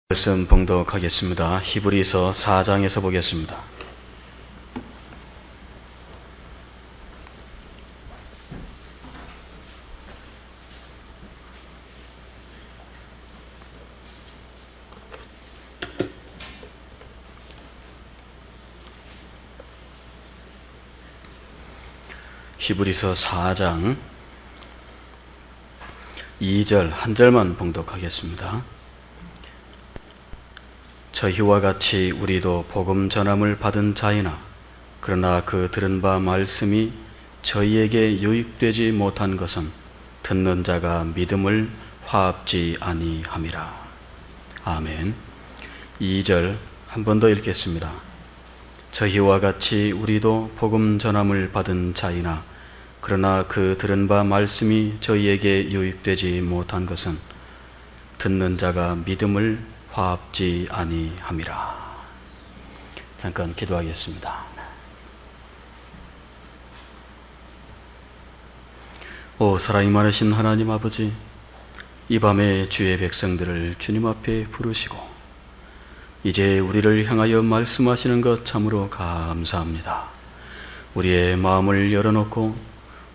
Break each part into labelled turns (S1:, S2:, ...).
S1: 말씀 봉독하겠습니다. 히브리서 4장에서 보겠습니다. 히브리서 4장 2절 한 절만 봉독하겠습니다. 저희와 같이 우리도 복음 전함을 받은 자이나 그러나 그 들은 바 말씀이 저희에게 유익되지 못한 것은 듣는 자가 믿음을 화합지 아니함이라. 아멘. 2절 한 번 더 읽겠습니다. 저희와 같이 우리도 복음 전함을 받은 자이나 그러나 그 들은 바 말씀이 저희에게 유익되지 못한 것은 듣는 자가 믿음을 화합지 아니함이라. 잠깐 기도하겠습니다. 오 사랑이 많으신 하나님 아버지, 이 밤에 주의 백성들을 주님 앞에 부르시고 이제 우리를 향하여 말씀하시는 것 참으로 감사합니다. 우리의 마음을 열어놓고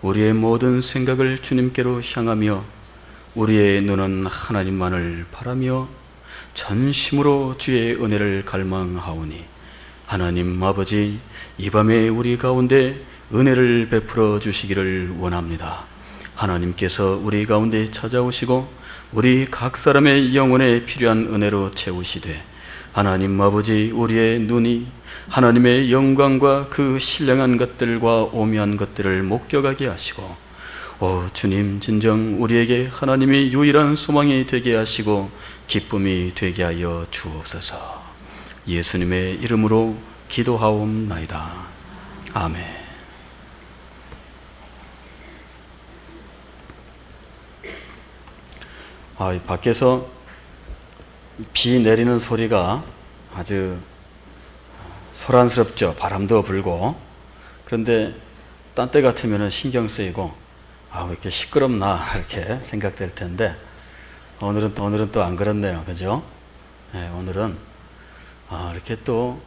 S1: 우리의 모든 생각을 주님께로 향하며 우리의 눈은 하나님만을 바라며 전심으로 주의 은혜를 갈망하오니 하나님 아버지, 이 밤에 우리 가운데 은혜를 베풀어 주시기를 원합니다. 하나님께서 우리 가운데 찾아오시고 우리 각 사람의 영혼에 필요한 은혜로 채우시되 하나님 아버지, 우리의 눈이 하나님의 영광과 그 신령한 것들과 오묘한 것들을 목격하게 하시고 주님, 진정 우리에게 하나님이 유일한 소망이 되게 하시고 기쁨이 되게 하여 주옵소서. 예수님의 이름으로 기도하옵나이다. 아멘. 밖에서 비 내리는 소리가 아주 소란스럽죠. 바람도 불고. 그런데 딴 때 같으면 신경 쓰이고 왜 이렇게 시끄럽나 이렇게 생각될 텐데 오늘은 또 안 그렇네요. 그죠? 네, 오늘은 이렇게 또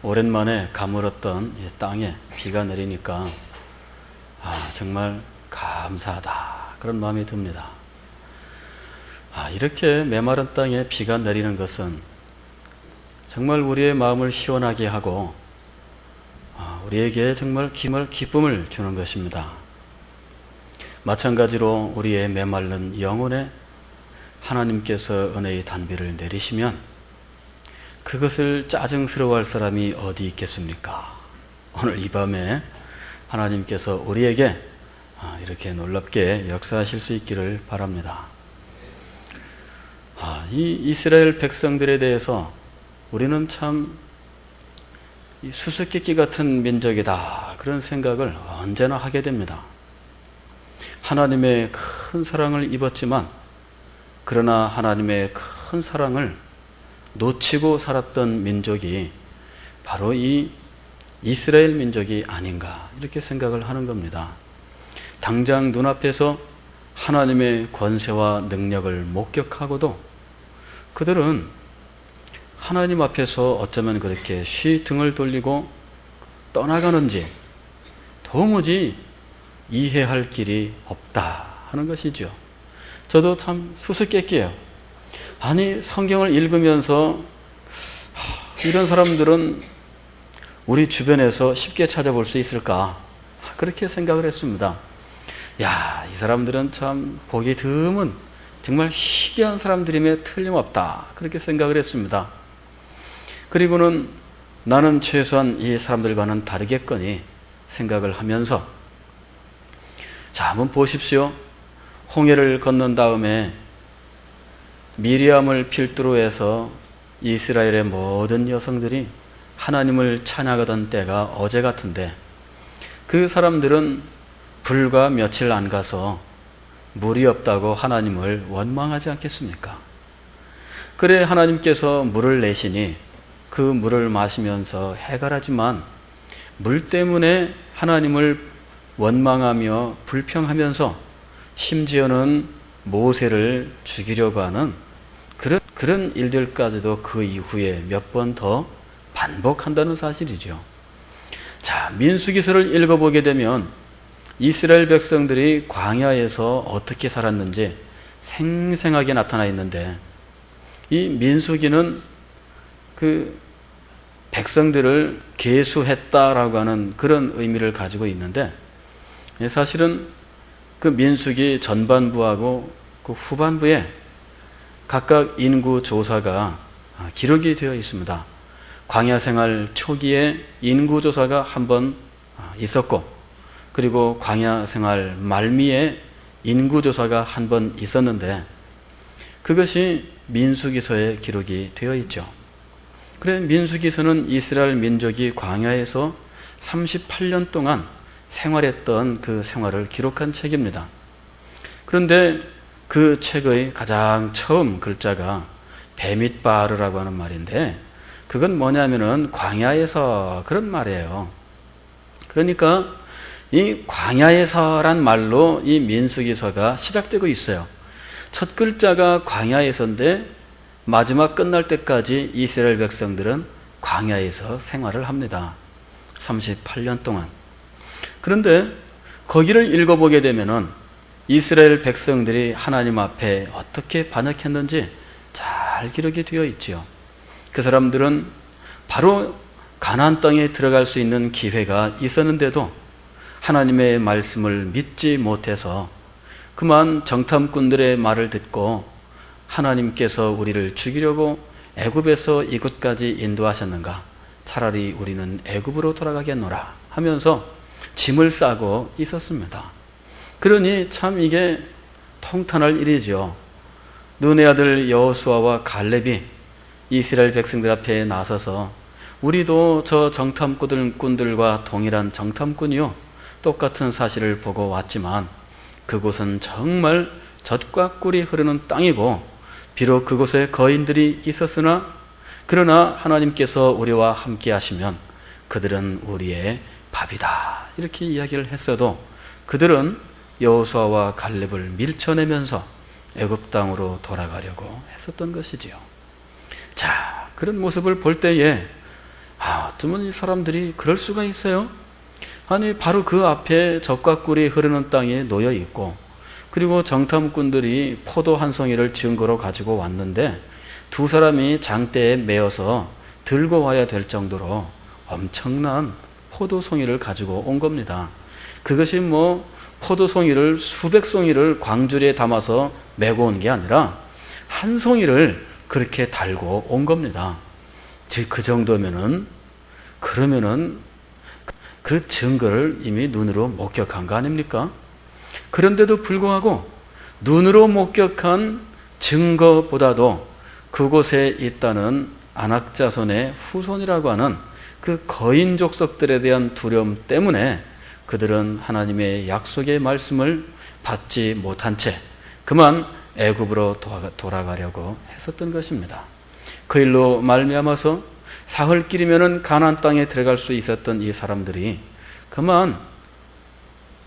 S1: 오랜만에 가물었던 이 땅에 비가 내리니까 정말 감사하다 그런 마음이 듭니다. 이렇게 메마른 땅에 비가 내리는 것은 정말 우리의 마음을 시원하게 하고 우리에게 정말 기쁨을 주는 것입니다. 마찬가지로 우리의 메마른 영혼에 하나님께서 은혜의 단비를 내리시면 그것을 짜증스러워할 사람이 어디 있겠습니까? 오늘 이 밤에 하나님께서 우리에게 이렇게 놀랍게 역사하실 수 있기를 바랍니다. 이 이스라엘 백성들에 대해서 우리는 참 수수께끼 같은 민족이다 그런 생각을 언제나 하게 됩니다. 하나님의 큰 사랑을 입었지만 그러나 하나님의 큰 사랑을 놓치고 살았던 민족이 바로 이 이스라엘 민족이 아닌가 이렇게 생각을 하는 겁니다. 당장 눈앞에서 하나님의 권세와 능력을 목격하고도 그들은 하나님 앞에서 어쩌면 그렇게 쉬 등을 돌리고 떠나가는지 도무지 이해할 길이 없다 하는 것이죠. 저도 참 수수께끼예요. 아니, 성경을 읽으면서 이런 사람들은 우리 주변에서 쉽게 찾아볼 수 있을까? 그렇게 생각을 했습니다. 이 사람들은 참 보기 드문 정말 희귀한 사람들임에 틀림없다 그렇게 생각을 했습니다. 그리고는 나는 최소한 이 사람들과는 다르겠거니 생각을 하면서 한번 보십시오. 홍해를 건넌 다음에 미리암을 필두로 해서 이스라엘의 모든 여성들이 하나님을 찬양하던 때가 어제 같은데 그 사람들은 불과 며칠 안 가서 물이 없다고 하나님을 원망하지 않겠습니까? 그래 하나님께서 물을 내시니 그 물을 마시면서 해갈하지만 물 때문에 하나님을 원망하며 불평하면서 심지어는 모세를 죽이려고 하는 그런 그런 일들까지도 그 이후에 몇 번 더 반복한다는 사실이죠. 자, 민수기서를 읽어보게 되면 이스라엘 백성들이 광야에서 어떻게 살았는지 생생하게 나타나 있는데, 이 민수기는 그 백성들을 계수했다라고 하는 그런 의미를 가지고 있는데, 사실은 그 민수기 전반부하고 그 후반부에 각각 인구 조사가 기록이 되어 있습니다. 광야 생활 초기에 인구 조사가 한 번 있었고, 그리고 광야 생활 말미에 인구 조사가 한 번 있었는데, 그것이 민수기서에 기록이 되어 있죠. 그래, 민수기서는 이스라엘 민족이 광야에서 38년 동안 생활했던 그 생활을 기록한 책입니다. 그런데 그 책의 가장 처음 글자가 베밋바르라고 하는 말인데, 그건 뭐냐면은 광야에서 그런 말이에요. 그러니까 이 광야에서란 말로 이 민수기서가 시작되고 있어요. 첫 글자가 광야에서인데 마지막 끝날 때까지 이스라엘 백성들은 광야에서 생활을 합니다. 38년 동안. 그런데 거기를 읽어보게 되면은 이스라엘 백성들이 하나님 앞에 어떻게 반역했는지 잘 기록이 되어 있지요. 그 사람들은 바로 가나안 땅에 들어갈 수 있는 기회가 있었는데도 하나님의 말씀을 믿지 못해서 그만 정탐꾼들의 말을 듣고 하나님께서 우리를 죽이려고 애굽에서 이곳까지 인도하셨는가? 차라리 우리는 애굽으로 돌아가겠노라 하면서 짐을 싸고 있었습니다. 그러니 참 이게 통탄할 일이죠. 눈의 아들 여호수아와 갈렙이 이스라엘 백성들 앞에 나서서 우리도 저 정탐꾼들과 동일한 정탐꾼이요, 똑같은 사실을 보고 왔지만 그곳은 정말 젖과 꿀이 흐르는 땅이고 비록 그곳에 거인들이 있었으나 그러나 하나님께서 우리와 함께 하시면 그들은 우리의 밥이다, 이렇게 이야기를 했어도 그들은 여호수아와 갈렙을 밀쳐내면서 애굽 땅으로 돌아가려고 했었던 것이지요. 자, 그런 모습을 볼 때에 어쩌면 이 사람들이 그럴 수가 있어요? 아니, 바로 그 앞에 젖과 꿀이 흐르는 땅에 놓여 있고, 그리고 정탐꾼들이 포도 한 송이를 증거로 가지고 왔는데 두 사람이 장대에 메어서 들고 와야 될 정도로 엄청난 포도 송이를 가지고 온 겁니다. 그것이 뭐 포도 송이를 수백 송이를 광주리에 담아서 메고 온 게 아니라 한 송이를 그렇게 달고 온 겁니다. 즉 그 정도면은, 그러면은 그 증거를 이미 눈으로 목격한 거 아닙니까? 그런데도 불구하고 눈으로 목격한 증거보다도 그곳에 있다는 안악자손의 후손이라고 하는 그 거인 족속들에 대한 두려움 때문에 그들은 하나님의 약속의 말씀을 받지 못한 채 그만 애굽으로 돌아가려고 했었던 것입니다. 그 일로 말미암아서 사흘길이면은 가나안 땅에 들어갈 수 있었던 이 사람들이 그만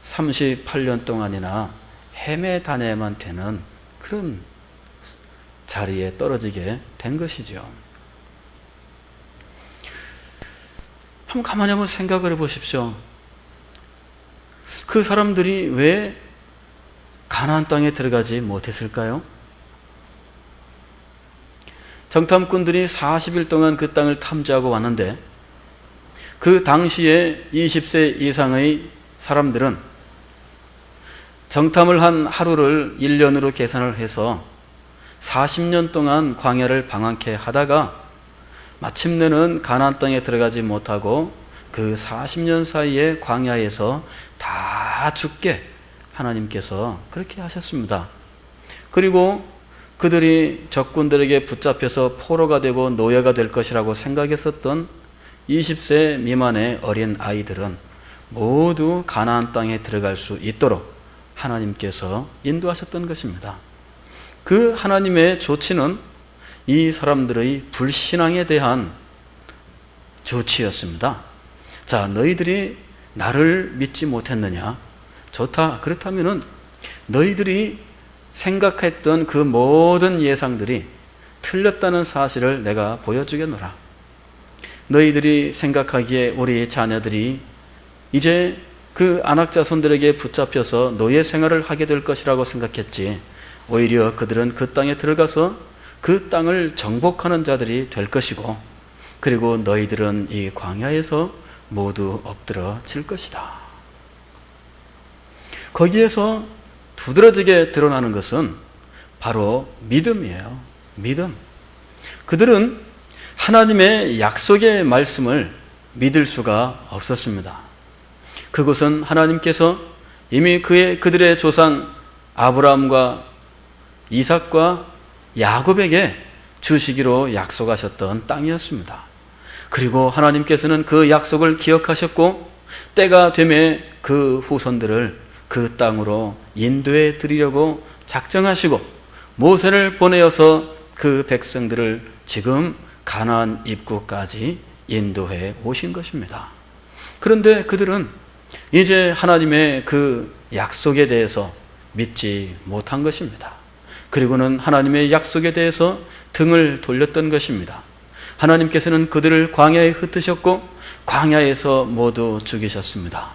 S1: 38년 동안이나 헤매 다녀야만 되는 그런 자리에 떨어지게 된 것이죠. 한번 가만히 한번 생각을 해보십시오. 그 사람들이 왜 가나안 땅에 들어가지 못했을까요? 정탐꾼들이 40일 동안 그 땅을 탐지하고 왔는데 그 당시에 20세 이상의 사람들은 정탐을 한 하루를 1년으로 계산을 해서 40년 동안 광야를 방황케 하다가 마침내는 가나안 땅에 들어가지 못하고 그 40년 사이에 광야에서 다 죽게 하나님께서 그렇게 하셨습니다. 그리고 그들이 적군들에게 붙잡혀서 포로가 되고 노예가 될 것이라고 생각했었던 20세 미만의 어린 아이들은 모두 가나안 땅에 들어갈 수 있도록 하나님께서 인도하셨던 것입니다. 그 하나님의 조치는 이 사람들의 불신앙에 대한 조치였습니다. 자, 너희들이 나를 믿지 못했느냐? 좋다. 그렇다면은 너희들이 생각했던 그 모든 예상들이 틀렸다는 사실을 내가 보여주겠노라. 너희들이 생각하기에 우리 자녀들이 이제 그 안악자손들에게 붙잡혀서 노예 생활을 하게 될 것이라고 생각했지, 오히려 그들은 그 땅에 들어가서 그 땅을 정복하는 자들이 될 것이고, 그리고 너희들은 이 광야에서 모두 엎드러질 것이다. 거기에서 두드러지게 드러나는 것은 바로 믿음이에요. 믿음. 그들은 하나님의 약속의 말씀을 믿을 수가 없었습니다. 그것은 하나님께서 이미 그들의 조상 아브라함과 이삭과 야곱에게 주시기로 약속하셨던 땅이었습니다. 그리고 하나님께서는 그 약속을 기억하셨고, 때가 되매 그 후손들을 그 땅으로 인도해 드리려고 작정하시고 모세를 보내어서 그 백성들을 지금 가나안 입구까지 인도해 오신 것입니다. 그런데 그들은 이제 하나님의 그 약속에 대해서 믿지 못한 것입니다. 그리고는 하나님의 약속에 대해서 등을 돌렸던 것입니다. 하나님께서는 그들을 광야에 흩으셨고 광야에서 모두 죽이셨습니다.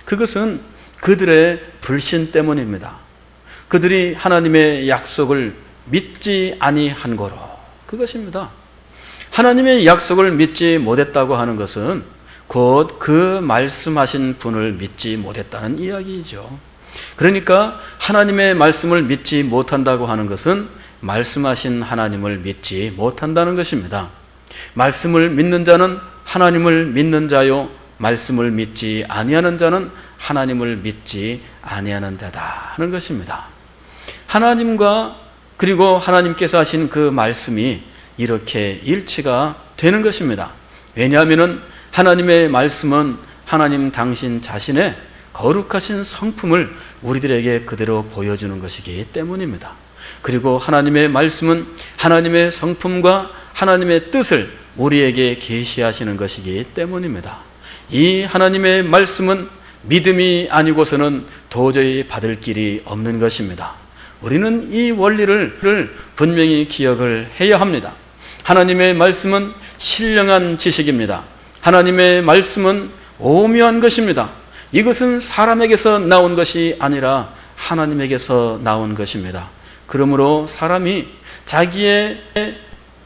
S1: 그것은 그들의 불신 때문입니다. 그들이 하나님의 약속을 믿지 아니한 거로, 그것입니다. 하나님의 약속을 믿지 못했다고 하는 것은 곧 그 말씀하신 분을 믿지 못했다는 이야기이죠. 그러니까 하나님의 말씀을 믿지 못한다고 하는 것은 말씀하신 하나님을 믿지 못한다는 것입니다. 말씀을 믿는 자는 하나님을 믿는 자요, 말씀을 믿지 아니하는 자는 하나님을 믿지 아니하는 자다 하는 것입니다. 하나님과 그리고 하나님께서 하신 그 말씀이 이렇게 일치가 되는 것입니다. 왜냐하면 하나님의 말씀은 하나님 당신 자신의 거룩하신 성품을 우리들에게 그대로 보여주는 것이기 때문입니다. 그리고 하나님의 말씀은 하나님의 성품과 하나님의 뜻을 우리에게 계시하시는 것이기 때문입니다. 이 하나님의 말씀은 믿음이 아니고서는 도저히 받을 길이 없는 것입니다. 우리는 이 원리를 분명히 기억을 해야 합니다. 하나님의 말씀은 신령한 지식입니다. 하나님의 말씀은 오묘한 것입니다. 이것은 사람에게서 나온 것이 아니라 하나님에게서 나온 것입니다. 그러므로 사람이 자기의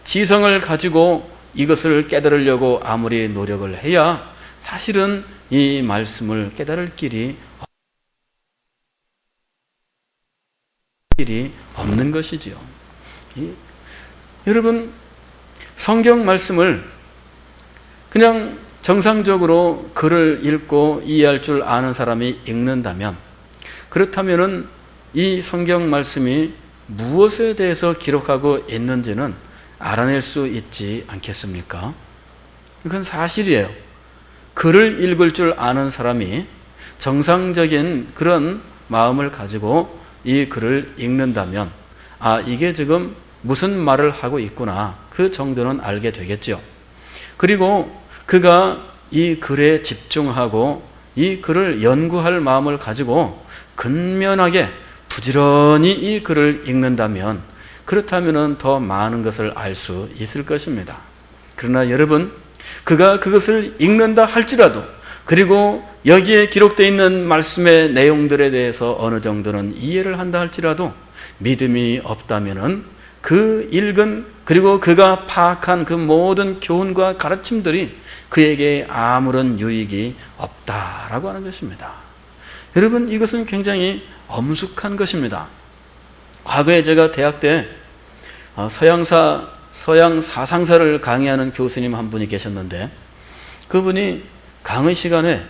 S1: 지성을 가지고 이것을 깨달으려고 아무리 노력을 해야 사실은 이 말씀을 깨달을 길이 없는 것이지요. 여러분, 성경 말씀을 그냥 정상적으로 글을 읽고 이해할 줄 아는 사람이 읽는다면, 그렇다면은 이 성경 말씀이 무엇에 대해서 기록하고 있는지는 알아낼 수 있지 않겠습니까? 이건 사실이에요. 글을 읽을 줄 아는 사람이 정상적인 그런 마음을 가지고 이 글을 읽는다면, 아, 이게 지금 무슨 말을 하고 있구나, 그 정도는 알게 되겠죠. 그리고 그가 이 글에 집중하고 이 글을 연구할 마음을 가지고 근면하게 부지런히 이 글을 읽는다면, 그렇다면 더 많은 것을 알 수 있을 것입니다. 그러나 여러분, 그가 그것을 읽는다 할지라도, 그리고 여기에 기록되어 있는 말씀의 내용들에 대해서 어느 정도는 이해를 한다 할지라도 믿음이 없다면 그 읽은, 그리고 그가 파악한 그 모든 교훈과 가르침들이 그에게 아무런 유익이 없다라고 하는 것입니다. 여러분, 이것은 굉장히 엄숙한 것입니다. 과거에 제가 대학 때 서양 사상사를 강의하는 교수님 한 분이 계셨는데, 그분이 강의 시간에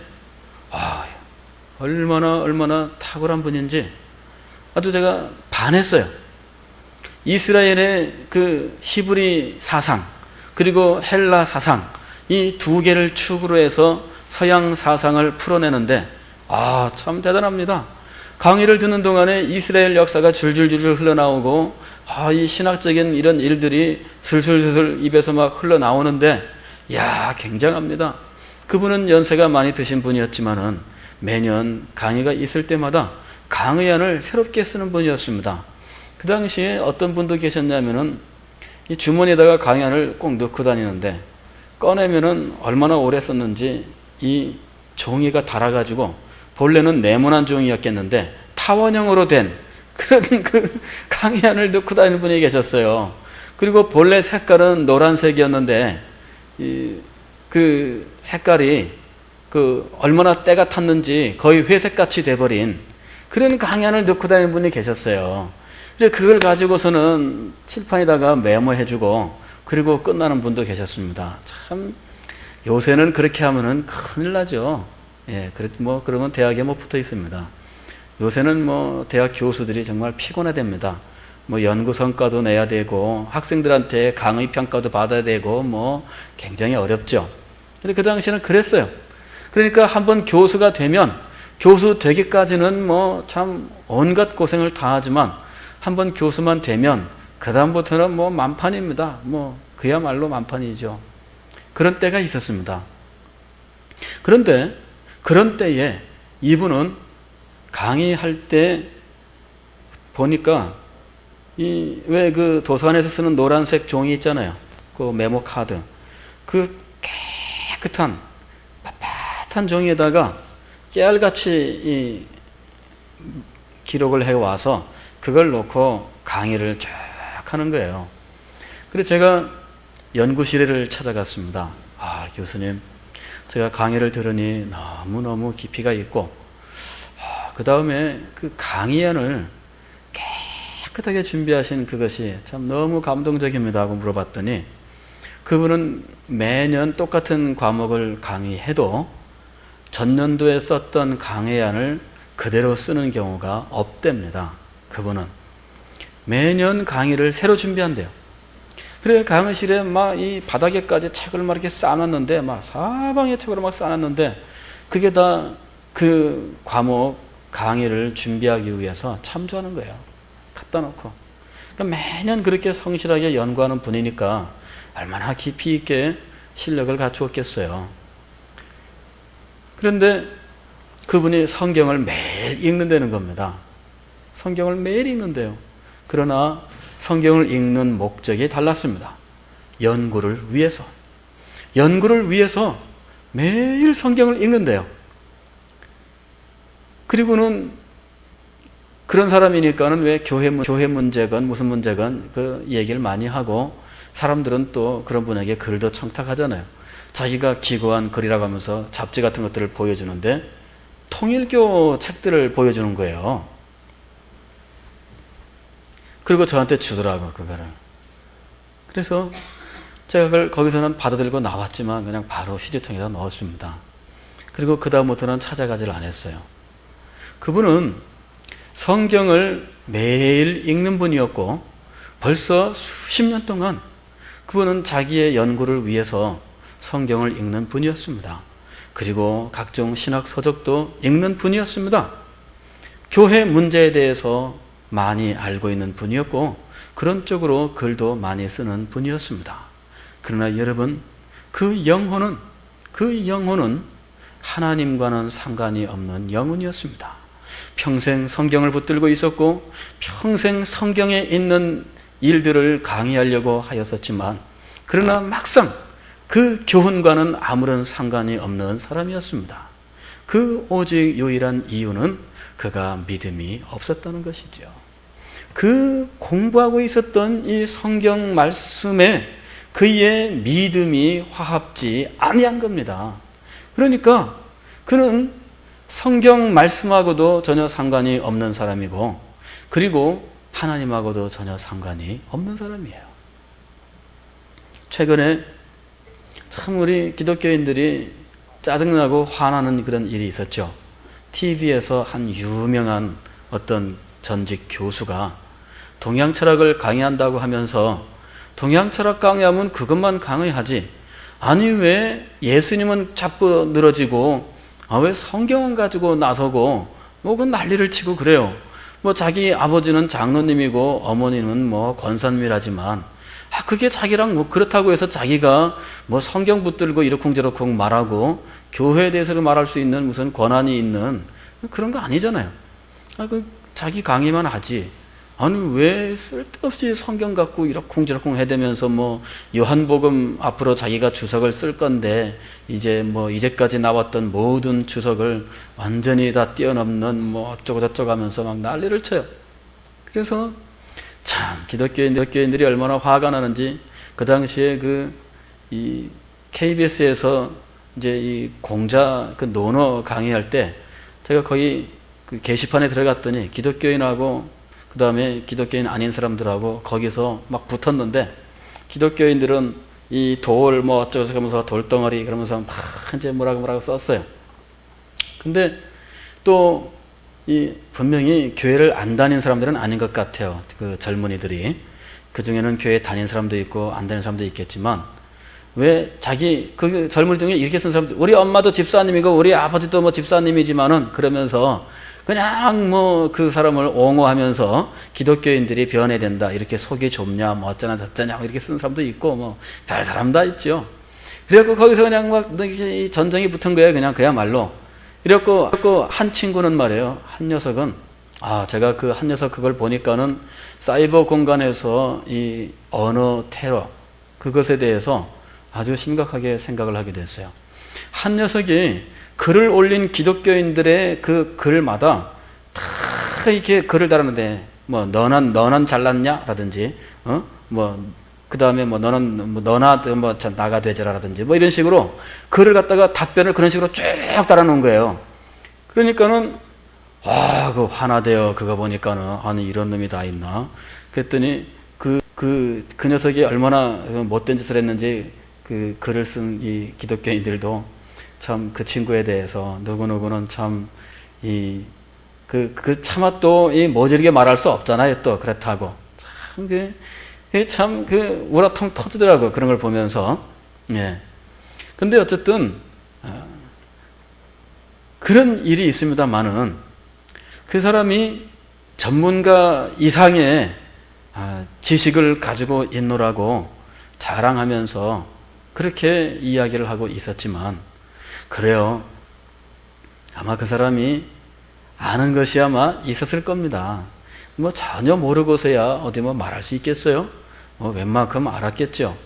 S1: 얼마나 탁월한 분인지 아주 제가 반했어요. 이스라엘의 그 히브리 사상, 그리고 헬라 사상, 이 두 개를 축으로 해서 서양 사상을 풀어내는데, 참 대단합니다. 강의를 듣는 동안에 이스라엘 역사가 줄줄줄 흘러나오고, 이 신학적인 이런 일들이 슬슬슬 입에서 막 흘러나오는데, 굉장합니다. 그분은 연세가 많이 드신 분이었지만은 매년 강의가 있을 때마다 강의안을 새롭게 쓰는 분이었습니다. 그 당시에 어떤 분도 계셨냐면은, 이 주머니에다가 강연을 꼭 넣고 다니는데 꺼내면은 얼마나 오래 썼는지 이 종이가 닳아가지고 본래는 네모난 종이였겠는데 타원형으로 된 그런 그 강연을 넣고 다니는 분이 계셨어요. 그리고 본래 색깔은 노란색이었는데 그 색깔이 얼마나 때가 탔는지 거의 회색같이 돼버린 그런 강연을 넣고 다니는 분이 계셨어요. 그래서 그걸 가지고서는 칠판에다가 메모해주고 그리고 끝나는 분도 계셨습니다. 참 요새는 그렇게 하면은 큰일 나죠. 예, 그러면 대학에 붙어 있습니다. 요새는 대학 교수들이 정말 피곤해 됩니다. 연구 성과도 내야 되고 학생들한테 강의 평가도 받아야 되고 굉장히 어렵죠. 근데 그 당시에는 그랬어요. 그러니까 한번 교수가 되면 교수 되기까지는 참 온갖 고생을 다 하지만 한번 교수만 되면 그다음부터는 만판입니다. 그야말로 만판이죠. 그런 때가 있었습니다. 그런데 그런 때에 이분은 강의할 때 보니까 왜 그 도서관에서 쓰는 노란색 종이 있잖아요. 그 메모 카드. 그 깨끗한 빳빳한 종이에다가 깨알같이 기록을 해와서 그걸 놓고 강의를 쭉 하는 거예요. 그래서 제가 연구실을 찾아갔습니다. 교수님, 제가 강의를 들으니 너무너무 깊이가 있고 그 다음에 그 강의안을 깨끗하게 준비하신 그것이 참 너무 감동적입니다 하고 물어봤더니 그분은 매년 똑같은 과목을 강의해도 전년도에 썼던 강의안을 그대로 쓰는 경우가 없답니다. 그분은 매년 강의를 새로 준비한대요. 그래 강의실에 이 바닥에까지 책을 이렇게 쌓아놨는데 사방에 책으로 쌓아놨는데 그게 다 그 과목 강의를 준비하기 위해서 참조하는 거예요. 갖다 놓고. 그러니까 매년 그렇게 성실하게 연구하는 분이니까 얼마나 깊이 있게 실력을 갖추었겠어요. 그런데 그분이 성경을 매일 읽는다는 겁니다. 성경을 매일 읽는데요. 그러나 성경을 읽는 목적이 달랐습니다. 연구를 위해서. 연구를 위해서 매일 성경을 읽는데요. 그리고는 그런 사람이니까는 왜 교회 문제건 무슨 문제건 그 얘기를 많이 하고 사람들은 또 그런 분에게 글도 청탁하잖아요. 자기가 기고한 글이라고 하면서 잡지 같은 것들을 보여주는데 통일교 책들을 보여주는 거예요. 그리고 저한테 주더라고 그거를. 그래서 제가 그걸 거기서는 받아들고 나왔지만 그냥 바로 휴지통에다 넣었습니다. 그리고 그 다음부터는 찾아가지를 않았어요. 그분은 성경을 매일 읽는 분이었고 벌써 수십 년 동안 그분은 자기의 연구를 위해서 성경을 읽는 분이었습니다. 그리고 각종 신학 서적도 읽는 분이었습니다. 교회 문제에 대해서 많이 알고 있는 분이었고 그런 쪽으로 글도 많이 쓰는 분이었습니다. 그러나 여러분, 그 영혼은 하나님과는 상관이 없는 영혼이었습니다. 평생 성경을 붙들고 있었고 평생 성경에 있는 일들을 강의하려고 하였었지만 그러나 막상 그 교훈과는 아무런 상관이 없는 사람이었습니다. 그 오직 유일한 이유는 그가 믿음이 없었다는 것이죠. 그 공부하고 있었던 이 성경 말씀에 그의 믿음이 화합지 아니한 겁니다. 그러니까 그는 성경 말씀하고도 전혀 상관이 없는 사람이고 그리고 하나님하고도 전혀 상관이 없는 사람이에요. 최근에 참 우리 기독교인들이 짜증나고 화나는 그런 일이 있었죠. TV에서 한 유명한 어떤 전직 교수가 동양 철학을 강의한다고 하면서 동양 철학 강의하면 그것만 강의하지 아니 왜 예수님은 자꾸 늘어지고 왜 성경은 가지고 나서고 그 난리를 치고 그래요. 자기 아버지는 장로님이고 어머니는 권사님이라지만 그게 자기랑 그렇다고 해서 자기가 성경 붙들고 이러쿵저러쿵 말하고 교회에 대해서 말할 수 있는 무슨 권한이 있는 그런 거 아니잖아요. 자기 강의만 하지 아니 왜 쓸데없이 성경 갖고 이러쿵저러쿵 해대면서 뭐 요한복음 앞으로 자기가 주석을 쓸 건데 이제 뭐 이제까지 나왔던 모든 주석을 완전히 다 뛰어넘는 뭐 어쩌고 저쩌고 하면서 막 난리를 쳐요. 그래서 참 기독교인들이 얼마나 화가 나는지 그 당시에 이 KBS에서 이제 이 공자 그 논어 강의할 때 제가 거기 그 게시판에 들어갔더니 기독교인하고 그 다음에 기독교인 아닌 사람들하고 거기서 막 붙었는데 기독교인들은 이 돌 뭐 어쩌고 하면서 돌덩어리 그러면서 막 이제 뭐라고 썼어요. 근데 또 이 분명히 교회를 안 다닌 사람들은 아닌 것 같아요. 그 젊은이들이. 그 중에는 교회 다닌 사람도 있고 안 다닌 사람도 있겠지만 왜 자기 그 젊은이 중에 이렇게 쓴 사람들 우리 엄마도 집사님이고 우리 아버지도 뭐 집사님이지만은 그러면서 그냥 뭐 그 사람을 옹호하면서 기독교인들이 변해야 된다 이렇게 속이 좁냐 뭐 어쩌나 저쩌냐 이렇게 쓴 사람도 있고 뭐 별 사람 다 있죠. 그래갖고 거기서 그냥 막 전쟁이 붙은 거예요. 그냥 그야말로. 이래갖고 한 친구는 말이에요. 한 녀석은 제가 그 한 녀석 그걸 보니까는 사이버 공간에서 이 언어 테러 그것에 대해서 아주 심각하게 생각을 하게 됐어요. 한 녀석이 글을 올린 기독교인들의 그 글마다 다 이렇게 글을 달았는데 뭐 너는 잘났냐 라든지 그 다음에 뭐 너나 뭐 나가 되자라든지 뭐 이런 식으로 글을 갖다가 답변을 그런 식으로 쭉 달아놓은 거예요. 그러니까는 그 화나대요. 그거 보니까는 아니 이런 놈이 다 있나. 그랬더니 그 녀석이 얼마나 못된 짓을 했는지 그 글을 쓴 이 기독교인들도 참 그 친구에 대해서 누구누구는 참 차마 또 이 모질게 말할 수 없잖아요. 또 그렇다고 참 우라통 터지더라고 그런 걸 보면서. 예. 근데 어쨌든 그런 일이 있습니다만은 그 사람이 전문가 이상의 지식을 가지고 있노라고 자랑하면서 그렇게 이야기를 하고 있었지만 그래요. 아마 그 사람이 아는 것이 아마 있었을 겁니다. 뭐 전혀 모르고서야 어디 뭐 말할 수 있겠어요? 웬만큼 알았겠죠.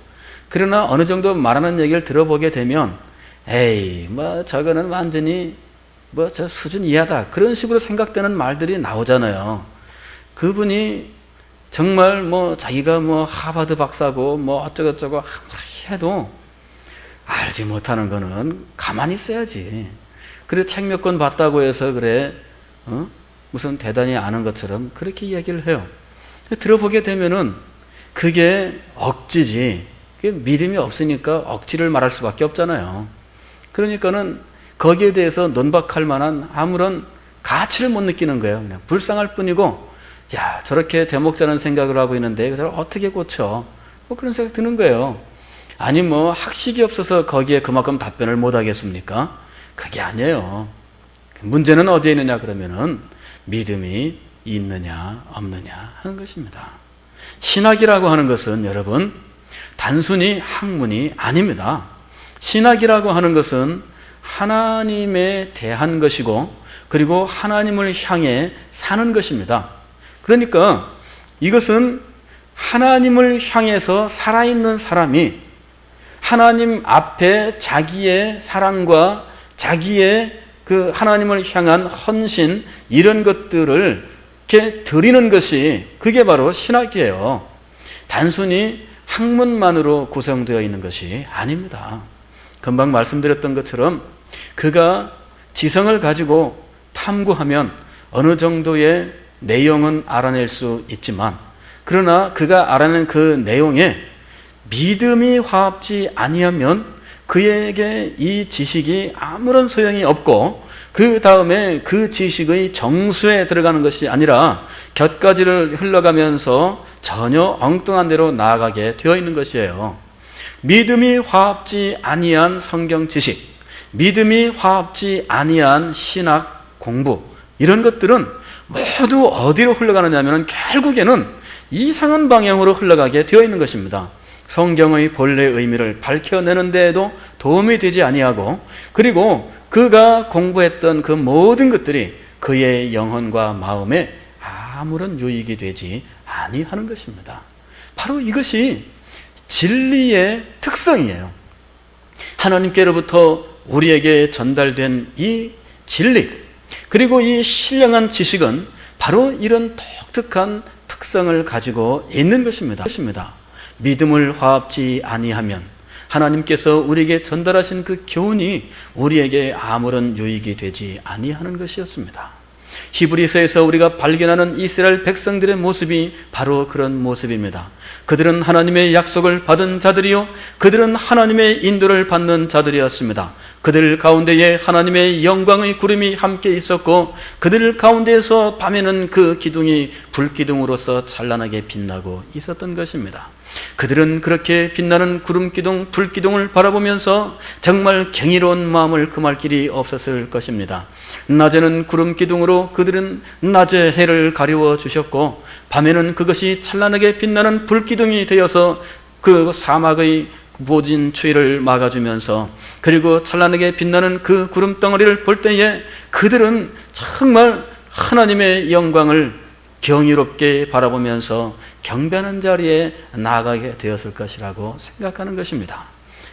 S1: 그러나 어느 정도 말하는 얘기를 들어보게 되면 에이 뭐 저거는 완전히 뭐 저 수준 이하다 그런 식으로 생각되는 말들이 나오잖아요. 그분이 정말 뭐 자기가 뭐 하버드 박사고 뭐 어쩌고저쩌고 해도 알지 못하는 거는 가만히 있어야지. 그래 책 몇 권 봤다고 해서 그래 무슨 대단히 아는 것처럼 그렇게 이야기를 해요. 들어보게 되면은 그게 억지지. 그게 믿음이 없으니까 억지를 말할 수밖에 없잖아요. 그러니까는 거기에 대해서 논박할 만한 아무런 가치를 못 느끼는 거예요. 그냥 불쌍할 뿐이고, 야 저렇게 대목자는 생각을 하고 있는데 그걸 어떻게 고쳐? 뭐 그런 생각 드는 거예요. 아니 뭐 학식이 없어서 거기에 그만큼 답변을 못 하겠습니까? 그게 아니에요. 문제는 어디에 있느냐 그러면은 믿음이 있느냐 없느냐 하는 것입니다. 신학이라고 하는 것은 여러분 단순히 학문이 아닙니다. 신학이라고 하는 것은 하나님에 대한 것이고 그리고 하나님을 향해 사는 것입니다. 그러니까 이것은 하나님을 향해서 살아있는 사람이 하나님 앞에 자기의 사랑과 자기의 그 하나님을 향한 헌신 이런 것들을 이렇게 드리는 것이 그게 바로 신학이에요. 단순히 학문만으로 구성되어 있는 것이 아닙니다. 금방 말씀드렸던 것처럼 그가 지성을 가지고 탐구하면 어느 정도의 내용은 알아낼 수 있지만 그러나 그가 알아낸 그 내용에 믿음이 화합지 아니하면 그에게 이 지식이 아무런 소용이 없고 그 다음에 그 지식의 정수에 들어가는 것이 아니라 곁가지를 흘러가면서 전혀 엉뚱한 데로 나아가게 되어 있는 것이에요. 믿음이 화합지 아니한 성경 지식, 믿음이 화합지 아니한 신학 공부 이런 것들은 모두 어디로 흘러가느냐 하면 결국에는 이상한 방향으로 흘러가게 되어 있는 것입니다. 성경의 본래 의미를 밝혀내는 데에도 도움이 되지 아니하고 그리고 그가 공부했던 그 모든 것들이 그의 영혼과 마음에 아무런 유익이 되지 아니하는 것입니다. 바로 이것이 진리의 특성이에요. 하나님께로부터 우리에게 전달된 이 진리, 그리고 이 신령한 지식은 바로 이런 독특한 특성을 가지고 있는 것입니다. 믿음을 화합지 아니하면 하나님께서 우리에게 전달하신 그 교훈이 우리에게 아무런 유익이 되지 아니하는 것이었습니다. 히브리서에서 우리가 발견하는 이스라엘 백성들의 모습이 바로 그런 모습입니다. 그들은 하나님의 약속을 받은 자들이요, 그들은 하나님의 인도를 받는 자들이었습니다. 그들 가운데에 하나님의 영광의 구름이 함께 있었고, 그들 가운데에서 밤에는 그 기둥이 불기둥으로서 찬란하게 빛나고 있었던 것입니다. 그들은 그렇게 빛나는 구름기둥, 불기둥을 바라보면서 정말 경이로운 마음을 금할 길이 없었을 것입니다. 낮에는 구름기둥으로 그들은 낮에 해를 가리워 주셨고, 밤에는 그것이 찬란하게 빛나는 불기둥이 되어서 그 사막의 모진 추위를 막아주면서, 그리고 찬란하게 빛나는 그 구름덩어리를 볼 때에 그들은 정말 하나님의 영광을 경이롭게 바라보면서 경배하는 자리에 나아가게 되었을 것이라고 생각하는 것입니다.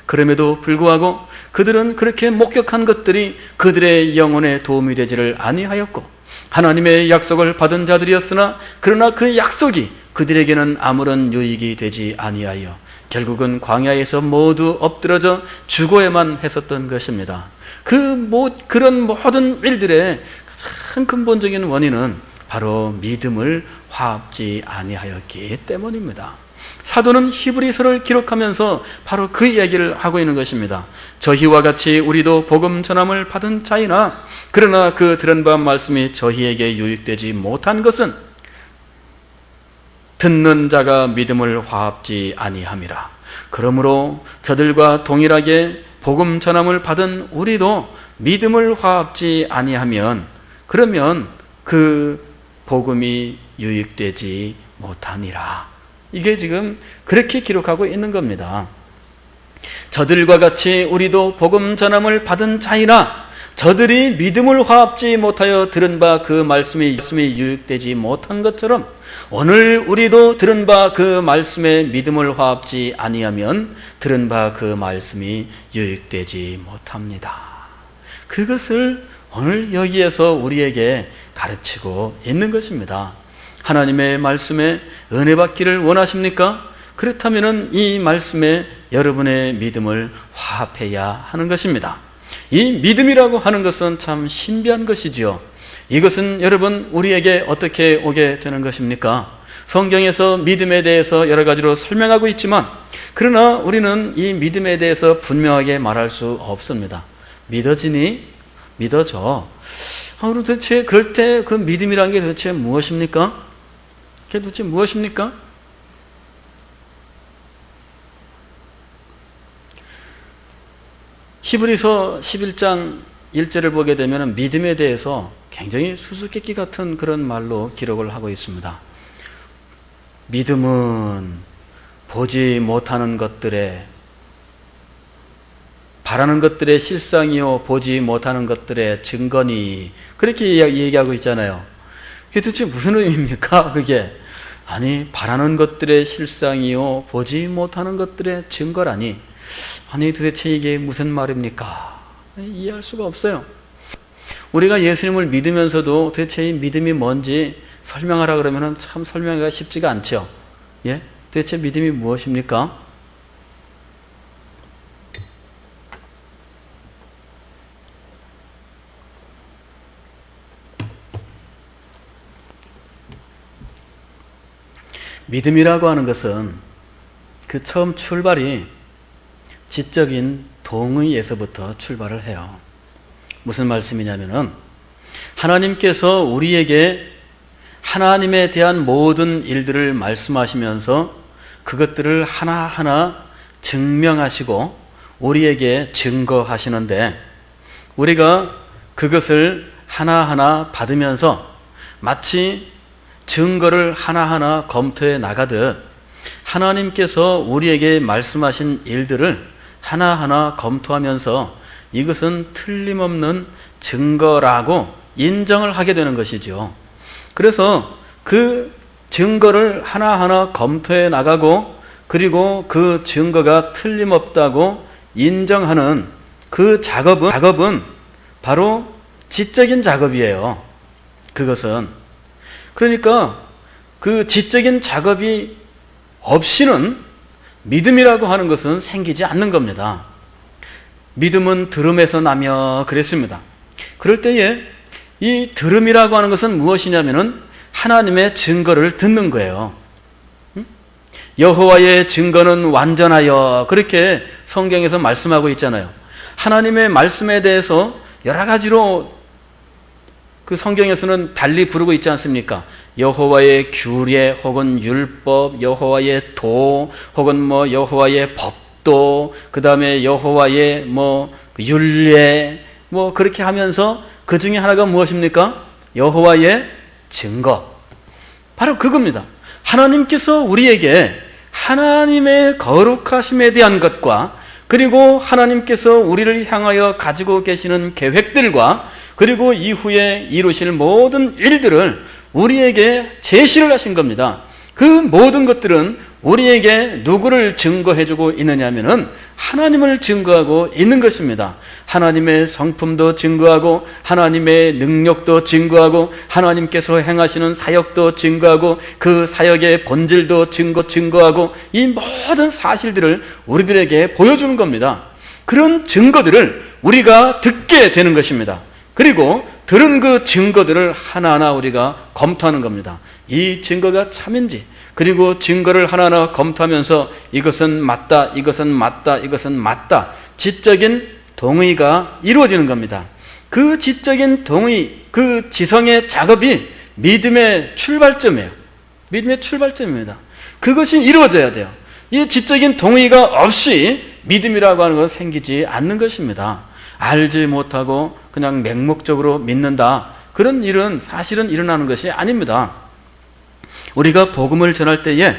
S1: 그럼에도 불구하고 그들은 그렇게 목격한 것들이 그들의 영혼에 도움이 되지를 아니하였고, 하나님의 약속을 받은 자들이었으나 그러나 그 약속이 그들에게는 아무런 유익이 되지 아니하여 결국은 광야에서 모두 엎드러져 죽어야만 했었던 것입니다. 그런 모든 일들의 가장 근본적인 원인은 바로 믿음을 화합지 아니하였기 때문입니다. 사도는 히브리서를 기록하면서 바로 그 이야기를 하고 있는 것입니다. 저희와 같이 우리도 복음 전함을 받은 자이나 그러나 그 들은 바 말씀이 저희에게 유익되지 못한 것은 듣는 자가 믿음을 화합지 아니함이라. 그러므로 저들과 동일하게 복음 전함을 받은 우리도 믿음을 화합지 아니하면 그러면 그 복음이 유익되지 못하니라. 이게 지금 그렇게 기록하고 있는 겁니다. 저들과 같이 우리도 복음 전함을 받은 자이나 저들이 믿음을 화합지 못하여 들은 바 그 말씀이 유익되지 못한 것처럼 오늘 우리도 들은 바 그 말씀에 믿음을 화합지 아니하면 들은 바 그 말씀이 유익되지 못합니다. 그것을 오늘 여기에서 우리에게 가르치고 있는 것입니다. 하나님의 말씀에 은혜 받기를 원하십니까? 그렇다면 이 말씀에 여러분의 믿음을 화합해야 하는 것입니다. 이 믿음이라고 하는 것은 참 신비한 것이지요. 이것은 여러분 우리에게 어떻게 오게 되는 것입니까? 성경에서 믿음에 대해서 여러 가지로 설명하고 있지만 그러나 우리는 이 믿음에 대해서 분명하게 말할 수 없습니다. 믿어지니? 믿어져. 그럼 도대체 그럴 때 그 믿음이라는 게 도대체 무엇입니까? 그게 도대체 무엇입니까? 히브리서 11장 1절을 보게 되면 믿음에 대해서 굉장히 수수께끼 같은 그런 말로 기록을 하고 있습니다. 믿음은 보지 못하는 것들의 바라는 것들의 실상이요 보지 못하는 것들의 증거니, 그렇게 얘기하고 있잖아요. 그게 도대체 무슨 의미입니까? 그게 아니 바라는 것들의 실상이요 보지 못하는 것들의 증거라니, 아니 도대체 이게 무슨 말입니까? 이해할 수가 없어요. 우리가 예수님을 믿으면서도 도대체 이 믿음이 뭔지 설명하라 그러면 참 설명하기가 쉽지가 않죠. 예? 도대체 믿음이 무엇입니까? 믿음이라고 하는 것은 그 처음 출발이 지적인 동의에서부터 출발을 해요. 무슨 말씀이냐면은 하나님께서 우리에게 하나님에 대한 모든 일들을 말씀하시면서 그것들을 하나하나 증명하시고 우리에게 증거하시는데 우리가 그것을 하나하나 받으면서 마치 증거를 하나하나 검토해 나가듯 하나님께서 우리에게 말씀하신 일들을 하나하나 검토하면서 이것은 틀림없는 증거라고 인정을 하게 되는 것이죠. 그래서 그 증거를 하나하나 검토해 나가고 그리고 그 증거가 틀림없다고 인정하는 그 작업은 바로 지적인 작업이에요. 그것은. 그러니까 그 지적인 작업이 없이는 믿음이라고 하는 것은 생기지 않는 겁니다. 믿음은 들음에서 나며 그랬습니다. 그럴 때에 이 들음이라고 하는 것은 무엇이냐면은 하나님의 증거를 듣는 거예요. 여호와의 증거는 완전하여 그렇게 성경에서 말씀하고 있잖아요. 하나님의 말씀에 대해서 여러 가지로 그 성경에서는 달리 부르고 있지 않습니까? 여호와의 규례 혹은 율법, 여호와의 도 혹은 뭐 여호와의 법도, 그 다음에 여호와의 뭐 율례, 뭐 그렇게 하면서 그 중에 하나가 무엇입니까? 여호와의 증거. 바로 그겁니다. 하나님께서 우리에게 하나님의 거룩하심에 대한 것과 그리고 하나님께서 우리를 향하여 가지고 계시는 계획들과 그리고 이후에 이루실 모든 일들을 우리에게 제시를 하신 겁니다. 그 모든 것들은 우리에게 누구를 증거해주고 있느냐 하면은 하나님을 증거하고 있는 것입니다. 하나님의 성품도 증거하고 하나님의 능력도 증거하고 하나님께서 행하시는 사역도 증거하고 그 사역의 본질도 증거하고 이 모든 사실들을 우리들에게 보여주는 겁니다. 그런 증거들을 우리가 듣게 되는 것입니다. 그리고 들은 그 증거들을 하나하나 우리가 검토하는 겁니다. 이 증거가 참인지, 그리고 증거를 하나하나 검토하면서 이것은 맞다, 이것은 맞다, 이것은 맞다. 지적인 동의가 이루어지는 겁니다. 그 지적인 동의, 그 지성의 작업이 믿음의 출발점이에요. 믿음의 출발점입니다. 그것이 이루어져야 돼요. 이 지적인 동의가 없이 믿음이라고 하는 것은 생기지 않는 것입니다. 알지 못하고 그냥 맹목적으로 믿는다. 그런 일은 사실은 일어나는 것이 아닙니다. 우리가 복음을 전할 때에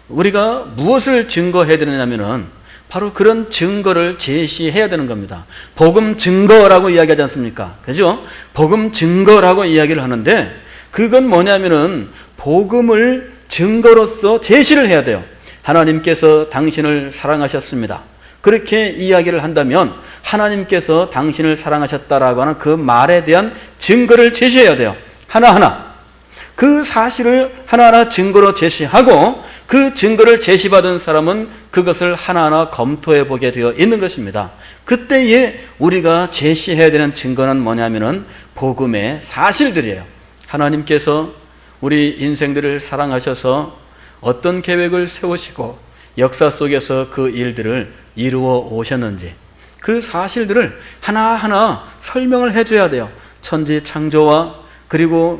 S1: 우리가 무엇을 증거해야 되느냐면은 바로 그런 증거를 제시해야 되는 겁니다. 복음 증거라고 이야기하지 않습니까? 그죠? 복음 증거라고 이야기를 하는데 그건 뭐냐면은 복음을 증거로서 제시를 해야 돼요. 하나님께서 당신을 사랑하셨습니다. 그렇게 이야기를 한다면 하나님께서 당신을 사랑하셨다라고 하는 그 말에 대한 증거를 제시해야 돼요. 하나하나. 그 사실을 하나하나 증거로 제시하고 그 증거를 제시받은 사람은 그것을 하나하나 검토해 보게 되어 있는 것입니다. 그때에 우리가 제시해야 되는 증거는 뭐냐면은 복음의 사실들이에요. 하나님께서 우리 인생들을 사랑하셔서 어떤 계획을 세우시고 역사 속에서 그 일들을 이루어 오셨는지 그 사실들을 하나하나 설명을 해줘야 돼요. 천지 창조와 그리고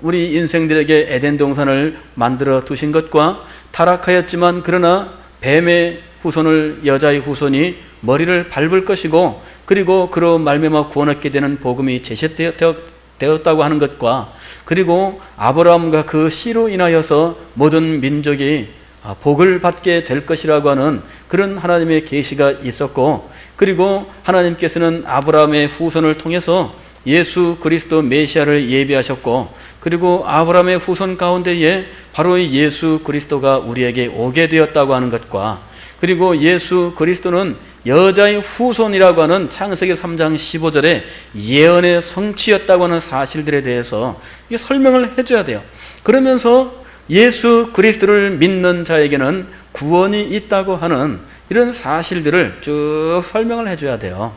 S1: 우리 인생들에게 에덴 동산을 만들어 두신 것과 타락하였지만 그러나 뱀의 후손을 여자의 후손이 머리를 밟을 것이고 그리고 그로 말미암아 구원 얻게 되는 복음이 제시되었다고 하는 것과 그리고 아브라함과 그 씨로 인하여서 모든 민족이 복을 받게 될 것이라고 하는 그런 하나님의 계시가 있었고 그리고 하나님께서는 아브라함의 후손을 통해서 예수 그리스도 메시아를 예비하셨고 그리고 아브라함의 후손 가운데에 바로 예수 그리스도가 우리에게 오게 되었다고 하는 것과 그리고 예수 그리스도는 여자의 후손이라고 하는 창세기 3장 15절에 예언의 성취였다고 하는 사실들에 대해서 이게 설명을 해줘야 돼요. 그러면서 예수 그리스도를 믿는 자에게는 구원이 있다고 하는 이런 사실들을 쭉 설명을 해줘야 돼요.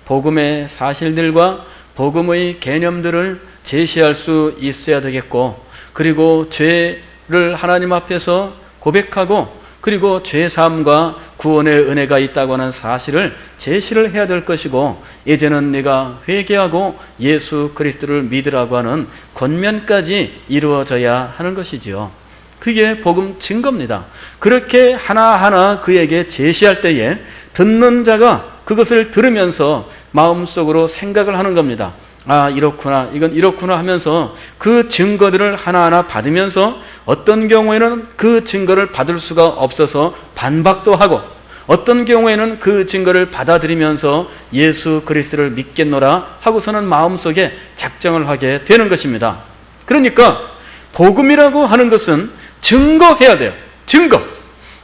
S1: 복음의 사실들과 복음의 개념들을 제시할 수 있어야 되겠고 그리고 죄를 하나님 앞에서 고백하고 그리고 죄사함과 구원의 은혜가 있다고 하는 사실을 제시를 해야 될 것이고 이제는 내가 회개하고 예수 그리스도를 믿으라고 하는 권면까지 이루어져야 하는 것이지요. 그게 복음 증거입니다. 그렇게 하나하나 그에게 제시할 때에 듣는 자가 그것을 들으면서 마음속으로 생각을 하는 겁니다. 아, 이렇구나, 이건 이렇구나 하면서 그 증거들을 하나하나 받으면서 어떤 경우에는 그 증거를 받을 수가 없어서 반박도 하고 어떤 경우에는 그 증거를 받아들이면서 예수 그리스도를 믿겠노라 하고서는 마음속에 작정을 하게 되는 것입니다. 그러니까 복음이라고 하는 것은 증거해야 돼요.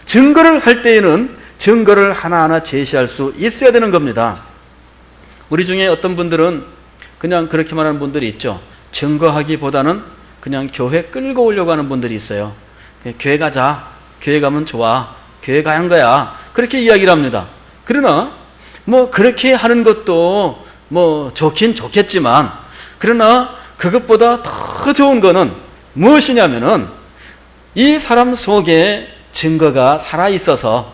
S1: 증거를 할 때에는 증거를 하나하나 제시할 수 있어야 되는 겁니다. 우리 중에 어떤 분들은 그냥 그렇게 말하는 분들이 있죠. 증거하기보다는 그냥 교회 끌고 오려고 하는 분들이 있어요. 교회 가자. 교회 가면 좋아. 교회 가는 거야. 그렇게 이야기를 합니다. 그러나 뭐 그렇게 하는 것도 뭐 좋긴 좋겠지만, 그러나 그것보다 더 좋은 거는 무엇이냐면은 이 사람 속에 증거가 살아있어서,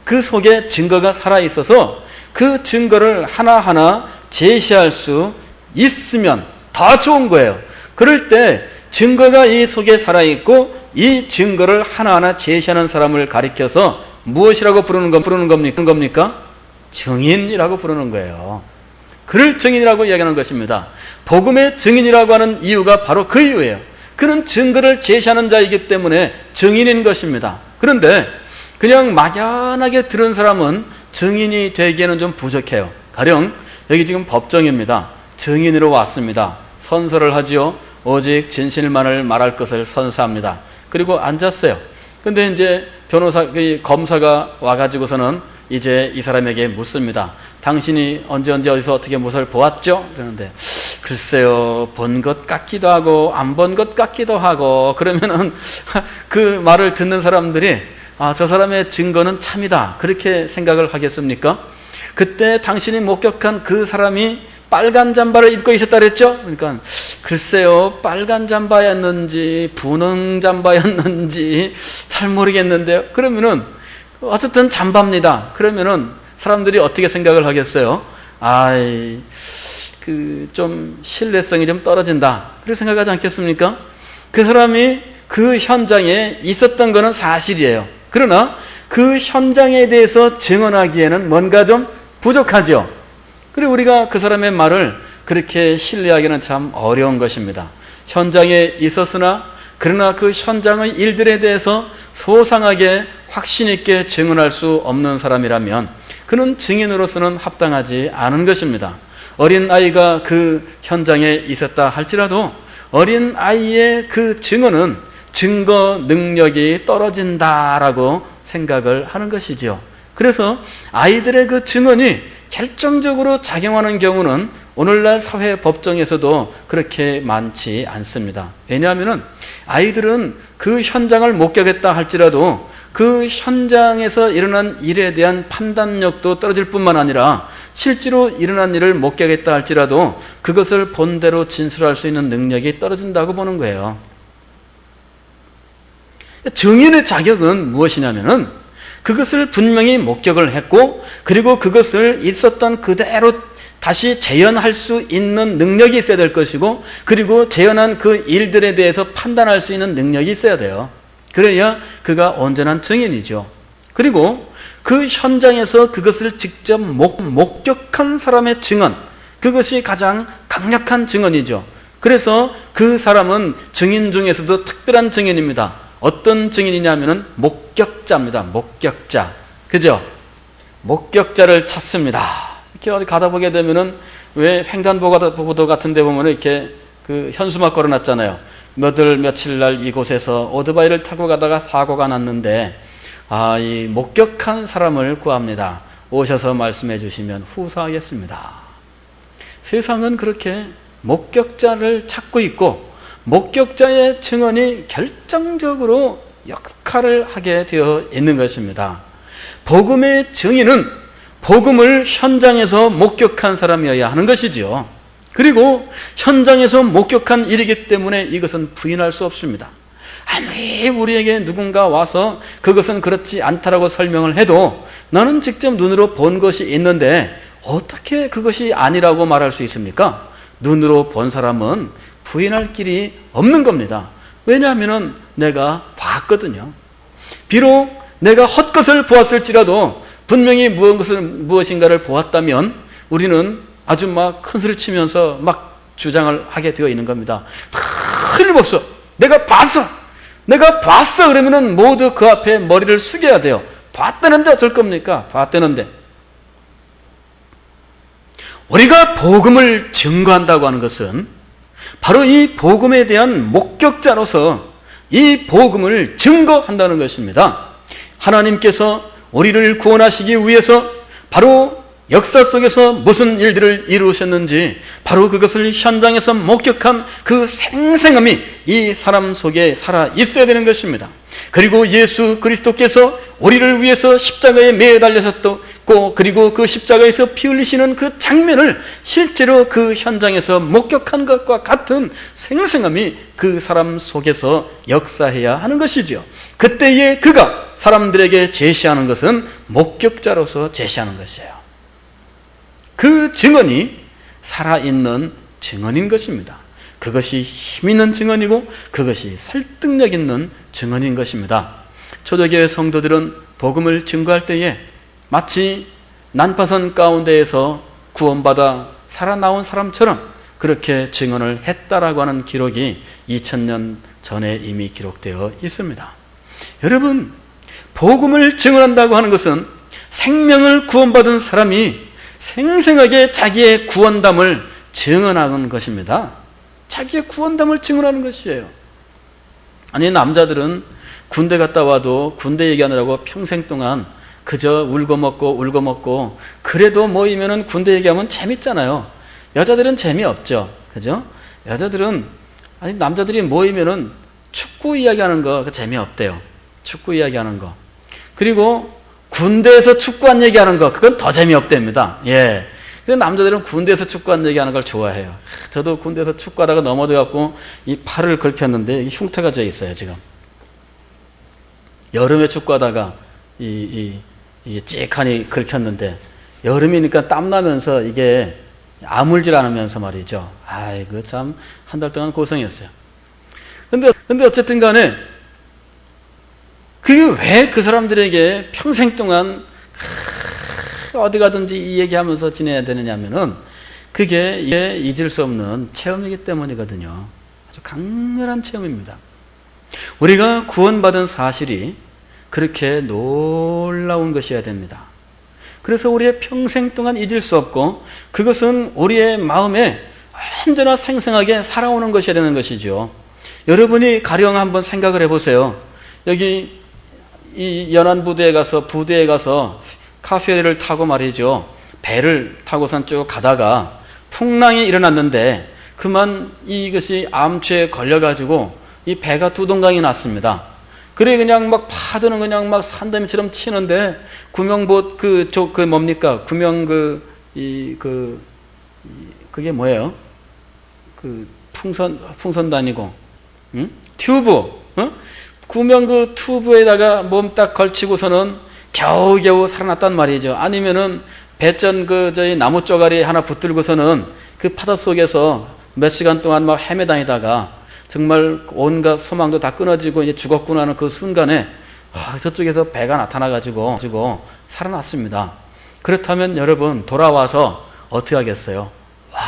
S1: 그 속에 증거가 살아있어서 그 증거를 하나하나 제시할 수 있으면 더 좋은 거예요. 그럴 때 증거가 이 속에 살아있고 이 증거를 하나하나 제시하는 사람을 가리켜서 무엇이라고 부르는 겁니까? 증인이라고 부르는 거예요. 그를 증인이라고 이야기하는 것입니다. 복음의 증인이라고 하는 이유가 바로 그 이유예요. 그는 증거를 제시하는 자이기 때문에 증인인 것입니다. 그런데 그냥 막연하게 들은 사람은 증인이 되기에는 좀 부족해요. 가령 여기 지금 법정입니다. 증인으로 왔습니다. 선서를 하지요. 오직 진실만을 말할 것을 선서합니다. 그리고 앉았어요. 근데 이제 검사가 와가지고서는 이제 이 사람에게 묻습니다. 당신이 언제 어디서 어떻게 무엇을 보았죠? 그러는데 글쎄요, 본 것 같기도 하고 안 본 것 같기도 하고, 그러면은 그 말을 듣는 사람들이 저 사람의 증거는 참이다, 그렇게 생각을 하겠습니까? 그때 당신이 목격한 그 사람이 빨간 잠바를 입고 있었다 그랬죠? 그러니까 글쎄요, 빨간 잠바였는지 분홍 잠바였는지 잘 모르겠는데요. 그러면은 어쨌든 잠바입니다. 그러면은 사람들이 어떻게 생각을 하겠어요? 좀 신뢰성이 좀 떨어진다, 그렇게 생각하지 않겠습니까? 그 사람이 그 현장에 있었던 것은 사실이에요. 그러나 그 현장에 대해서 증언하기에는 뭔가 좀 부족하죠. 그리고 우리가 그 사람의 말을 그렇게 신뢰하기는 참 어려운 것입니다. 현장에 있었으나 그러나 그 현장의 일들에 대해서 소상하게 확신 있게 증언할 수 없는 사람이라면 그는 증인으로서는 합당하지 않은 것입니다. 어린아이가 그 현장에 있었다 할지라도 어린아이의 그 증언은 증거 능력이 떨어진다라고 생각을 하는 것이지요. 그래서 아이들의 그 증언이 결정적으로 작용하는 경우는 오늘날 사회 법정에서도 그렇게 많지 않습니다. 왜냐하면 아이들은 그 현장을 목격했다 할지라도 그 현장에서 일어난 일에 대한 판단력도 떨어질 뿐만 아니라 실제로 일어난 일을 목격했다 할지라도 그것을 본대로 진술할 수 있는 능력이 떨어진다고 보는 거예요. 증인의 자격은 무엇이냐면은 그것을 분명히 목격을 했고 그리고 그것을 있었던 그대로 다시 재현할 수 있는 능력이 있어야 될 것이고, 그리고 재현한 그 일들에 대해서 판단할 수 있는 능력이 있어야 돼요. 그래야 그가 온전한 증인이죠. 그리고 그 현장에서 그것을 직접 목격한 사람의 증언, 그것이 가장 강력한 증언이죠. 그래서 그 사람은 증인 중에서도 특별한 증인입니다. 어떤 증인이냐면은 목격자입니다. 목격자. 그죠? 목격자를 찾습니다. 이렇게 어디 가다 보게 되면은 왜 횡단보도 같은 데 보면은 이렇게 그 현수막 걸어놨잖아요. 며칠 날 이곳에서 오토바이를 타고 가다가 사고가 났는데 이 목격한 사람을 구합니다. 오셔서 말씀해 주시면 후사하겠습니다. 세상은 그렇게 목격자를 찾고 있고 목격자의 증언이 결정적으로 역할을 하게 되어 있는 것입니다. 복음의 증인은 복음을 현장에서 목격한 사람이어야 하는 것이지요. 그리고 현장에서 목격한 일이기 때문에 이것은 부인할 수 없습니다. 아무리 우리에게 누군가 와서 그것은 그렇지 않다라고 설명을 해도 나는 직접 눈으로 본 것이 있는데 어떻게 그것이 아니라고 말할 수 있습니까? 눈으로 본 사람은 부인할 길이 없는 겁니다. 왜냐하면 내가 봤거든요. 비록 내가 헛것을 보았을지라도 분명히 무엇인가를 보았다면 우리는 아주 막 큰 소리를 치면서 막 주장을 하게 되어 있는 겁니다. 틀림없어. 내가 봤어. 그러면은 모두 그 앞에 머리를 숙여야 돼요. 봤다는데 어쩔 겁니까? 봤다는데. 우리가 복음을 증거한다고 하는 것은 바로 이 복음에 대한 목격자로서 이 복음을 증거한다는 것입니다. 하나님께서 우리를 구원하시기 위해서 바로 역사 속에서 무슨 일들을 이루셨는지 바로 그것을 현장에서 목격한 그 생생함이 이 사람 속에 살아 있어야 되는 것입니다. 그리고 예수 그리스도께서 우리를 위해서 십자가에 매달리셨고 그리고 그 십자가에서 피 흘리시는 그 장면을 실제로 그 현장에서 목격한 것과 같은 생생함이 그 사람 속에서 역사해야 하는 것이죠. 그때에 그가 사람들에게 제시하는 것은 목격자로서 제시하는 것이에요. 그 증언이 살아있는 증언인 것입니다. 그것이 힘있는 증언이고 그것이 설득력 있는 증언인 것입니다. 초대교회 성도들은 복음을 증거할 때에 마치 난파선 가운데에서 구원받아 살아나온 사람처럼 그렇게 증언을 했다라고 하는 기록이 2000년 전에 이미 기록되어 있습니다. 여러분, 복음을 증언한다고 하는 것은 생명을 구원받은 사람이 생생하게 자기의 구원담을 증언하는 것입니다. 자기의 구원담을 증언하는 것이에요. 아니, 남자들은 군대 갔다 와도 군대 얘기하느라고 평생 동안 그저 울고 먹고 그래도 모이면은 군대 얘기하면 재밌잖아요. 여자들은 재미없죠. 그죠? 여자들은, 아니, 남자들이 모이면은 축구 이야기하는 거 재미없대요. 축구 이야기하는 거. 그리고 군대에서 축구한 얘기하는 거, 그건 더 재미없답니다. 예. 근데 남자들은 군대에서 축구한 얘기하는 걸 좋아해요. 저도 군대에서 축구하다가 넘어져갖고 이 팔을 긁혔는데 흉터가 져 있어요, 지금. 여름에 축구하다가 이게 찌하니 긁혔는데 여름이니까 땀나면서 이게 아물질 않으면서 말이죠. 아이고, 참, 한 달 동안 고생했어요. 근데 어쨌든 간에 그게 왜 그 사람들에게 평생 동안 어디 가든지 이 얘기하면서 지내야 되느냐면은 그게 잊을 수 없는 체험이기 때문이거든요. 아주 강렬한 체험입니다. 우리가 구원받은 사실이 그렇게 놀라운 것이어야 됩니다. 그래서 우리의 평생 동안 잊을 수 없고 그것은 우리의 마음에 언제나 생생하게 살아오는 것이어야 되는 것이죠. 여러분이 가령 한번 생각을 해보세요. 여기 이 연안부두에 가서 카페를 타고 말이죠. 배를 타고선 쭉 가다가 풍랑이 일어났는데 그만 이것이 암초에 걸려가지고 이 배가 두동강이 났습니다. 그래 그냥 막 파도는 그냥 막 산더미처럼 치는데 구명봇 뭡니까? 그게 뭐예요? 그 풍선도 아니고, 응? 튜브, 응? 구명 그 튜브에다가 몸 딱 걸치고서는 겨우겨우 살아났단 말이죠. 아니면은 배전 저희 나무 쪼가리 하나 붙들고서는 그 파도 속에서 몇 시간 동안 막 헤매다니다가 정말 온갖 소망도 다 끊어지고 이제 죽었구나 하는 그 순간에 저쪽에서 배가 나타나가지고 살아났습니다. 그렇다면 여러분 돌아와서 어떻게 하겠어요? 와,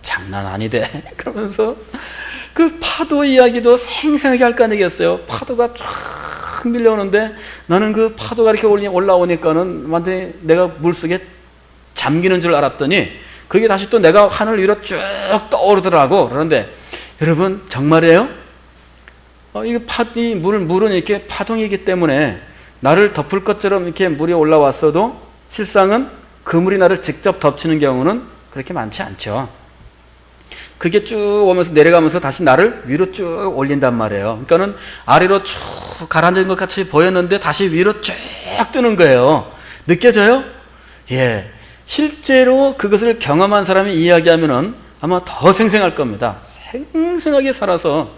S1: 장난 아니대. 그러면서 그 파도 이야기도 생생하게 할 거 아니겠어요? 파도가 쫙 밀려오는데 나는 그 파도가 이렇게 올라오니까는 완전히 내가 물속에 잠기는 줄 알았더니 그게 다시 또 내가 하늘 위로 쭉 떠오르더라고. 그런데 여러분 정말이에요? 이게 물은 이렇게 파동이기 때문에 나를 덮을 것처럼 이렇게 물이 올라왔어도 실상은 그 물이 나를 직접 덮치는 경우는 그렇게 많지 않죠. 그게 쭉 오면서 내려가면서 다시 나를 위로 쭉 올린단 말이에요. 그러니까는 아래로 쭉 가라앉은 것 같이 보였는데 다시 위로 쭉 뜨는 거예요. 느껴져요? 예. 실제로 그것을 경험한 사람이 이야기하면은 아마 더 생생할 겁니다. 생생하게 살아서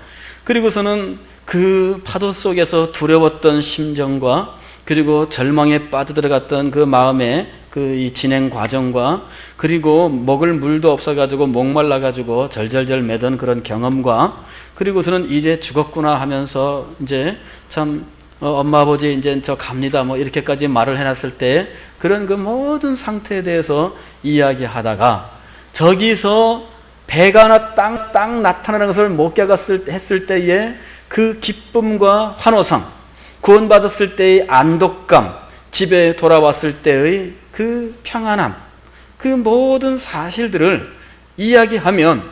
S1: 그리고서는 그 파도 속에서 두려웠던 심정과 그리고 절망에 빠져들어갔던 그 마음의 이 진행 과정과 그리고 먹을 물도 없어가지고 목말라가지고 절절절 매던 그런 경험과 그리고서는 이제 죽었구나 하면서 이제 참 엄마 아버지 이제 저 갑니다 뭐 이렇게까지 말을 해놨을 때 그런 그 모든 상태에 대해서 이야기하다가 저기서 배가 하나 땅 나타나는 것을 목격했을 때의 그 기쁨과 환호성, 구원받았을 때의 안독감, 집에 돌아왔을 때의 그 평안함, 그 모든 사실들을 이야기하면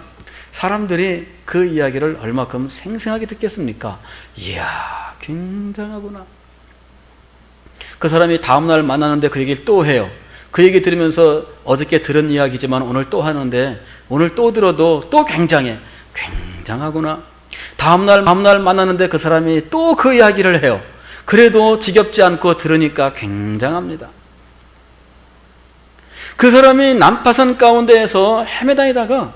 S1: 사람들이 그 이야기를 얼마큼 생생하게 듣겠습니까? 이야, 굉장하구나. 그 사람이 다음날 만나는데 그 얘기를 또 해요. 그 얘기 들으면서 어저께 들은 이야기지만 오늘 또 하는데 오늘 또 들어도 또 굉장해. 굉장하구나. 다음날 만나는데 그 사람이 또 그 이야기를 해요. 그래도 지겹지 않고 들으니까 굉장합니다. 그 사람이 난파선 가운데에서 헤매다니다가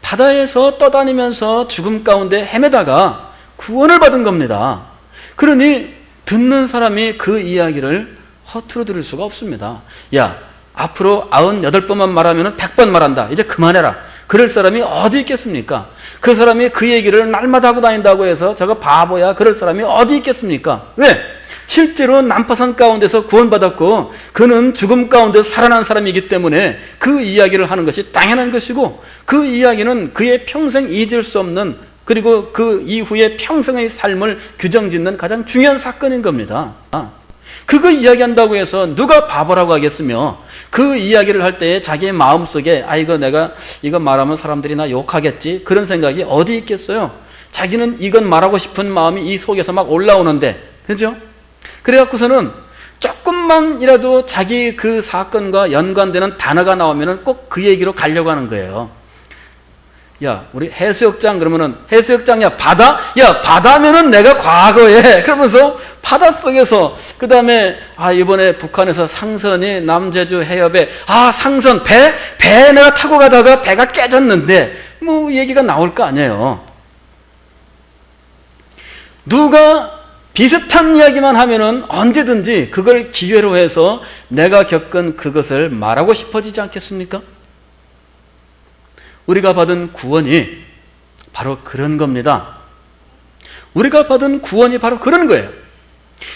S1: 바다에서 떠다니면서 죽음 가운데 헤매다가 구원을 받은 겁니다. 그러니 듣는 사람이 그 이야기를 허투루 들을 수가 없습니다. 야, 앞으로 98번만 말하면 100번 말한다. 이제 그만해라. 그럴 사람이 어디 있겠습니까? 그 사람이 그 얘기를 날마다 하고 다닌다고 해서 저거 바보야. 그럴 사람이 어디 있겠습니까? 왜? 실제로 난파선 가운데서 구원받았고 그는 죽음 가운데 살아난 사람이기 때문에 그 이야기를 하는 것이 당연한 것이고 그 이야기는 그의 평생 잊을 수 없는 그리고 그 이후에 평생의 삶을 규정짓는 가장 중요한 사건인 겁니다. 그거 이야기한다고 해서 누가 바보라고 하겠으며 그 이야기를 할 때에 자기의 마음속에 내가 이거 말하면 사람들이 나 욕하겠지 그런 생각이 어디 있겠어요? 자기는 이건 말하고 싶은 마음이 이 속에서 막 올라오는데 그죠? 그래갖고서는 조금만이라도 자기 그 사건과 연관되는 단어가 나오면은 꼭 그 얘기로 가려고 하는 거예요. 야, 우리 해수욕장 그러면은 해수욕장 바다? 야, 바다면은 내가 과거에 그러면서 바닷속에서 그다음에 이번에 북한에서 상선이 남제주 해협에 상선 배 내가 타고 가다가 배가 깨졌는데 뭐 얘기가 나올 거 아니에요. 누가 비슷한 이야기만 하면은 언제든지 그걸 기회로 해서 내가 겪은 그것을 말하고 싶어지지 않겠습니까? 우리가 받은 구원이 바로 그런 겁니다. 우리가 받은 구원이 바로 그런 거예요.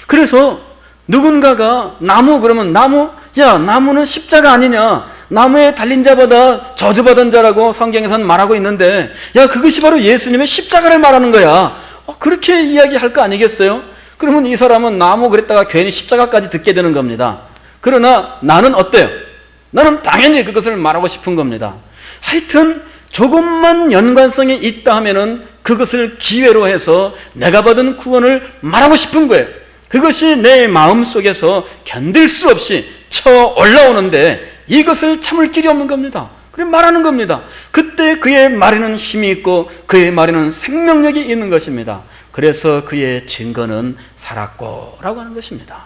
S1: 그래서 누군가가 나무 그러면 나무는 십자가 아니냐? 나무에 달린 자보다 저주받은 자라고 성경에서는 말하고 있는데 그것이 바로 예수님의 십자가를 말하는 거야. 그렇게 이야기할 거 아니겠어요? 그러면 이 사람은 나무 그랬다가 괜히 십자가까지 듣게 되는 겁니다. 그러나 나는 어때요? 나는 당연히 그것을 말하고 싶은 겁니다. 하여튼 조금만 연관성이 있다 하면은 그것을 기회로 해서 내가 받은 구원을 말하고 싶은 거예요. 그것이 내 마음속에서 견딜 수 없이 쳐 올라오는데 이것을 참을 길이 없는 겁니다. 그래 말하는 겁니다. 그때 그의 말에는 힘이 있고 그의 말에는 생명력이 있는 것입니다. 그래서 그의 증거는 살았고 라고 하는 것입니다.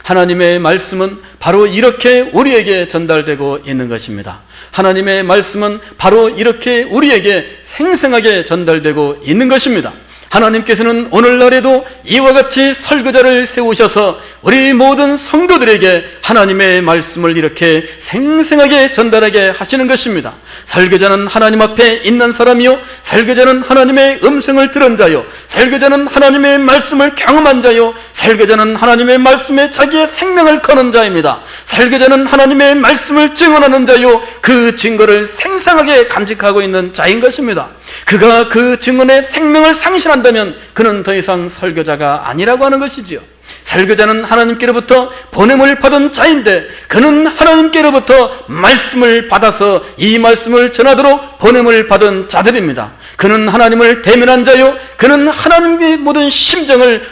S1: 하나님의 말씀은 바로 이렇게 우리에게 전달되고 있는 것입니다. 하나님의 말씀은 바로 이렇게 우리에게 생생하게 전달되고 있는 것입니다. 하나님께서는 오늘날에도 이와 같이 설교자를 세우셔서 우리 모든 성도들에게 하나님의 말씀을 이렇게 생생하게 전달하게 하시는 것입니다. 설교자는 하나님 앞에 있는 사람이요, 설교자는 하나님의 음성을 들은 자요, 설교자는 하나님의 말씀을 경험한 자요, 설교자는 하나님의 말씀에 자기의 생명을 거는 자입니다. 설교자는 하나님의 말씀을 증언하는 자요, 그 증거를 생생하게 간직하고 있는 자인 것입니다. 그가 그 증언의 생명을 상실한다면 그는 더 이상 설교자가 아니라고 하는 것이지요. 설교자는 하나님께로부터 보냄을 받은 자인데 그는 하나님께로부터 말씀을 받아서 이 말씀을 전하도록 보냄을 받은 자들입니다. 그는 하나님을 대면한 자요, 그는 하나님의 모든 심정을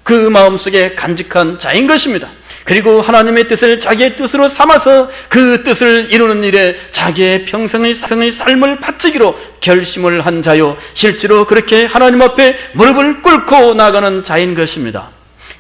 S1: 그 마음속에 간직한 자인 것입니다. 그리고 하나님의 뜻을 자기의 뜻으로 삼아서 그 뜻을 이루는 일에 자기의 평생의 삶을 바치기로 결심을 한 자요, 실제로 그렇게 하나님 앞에 무릎을 꿇고 나가는 자인 것입니다.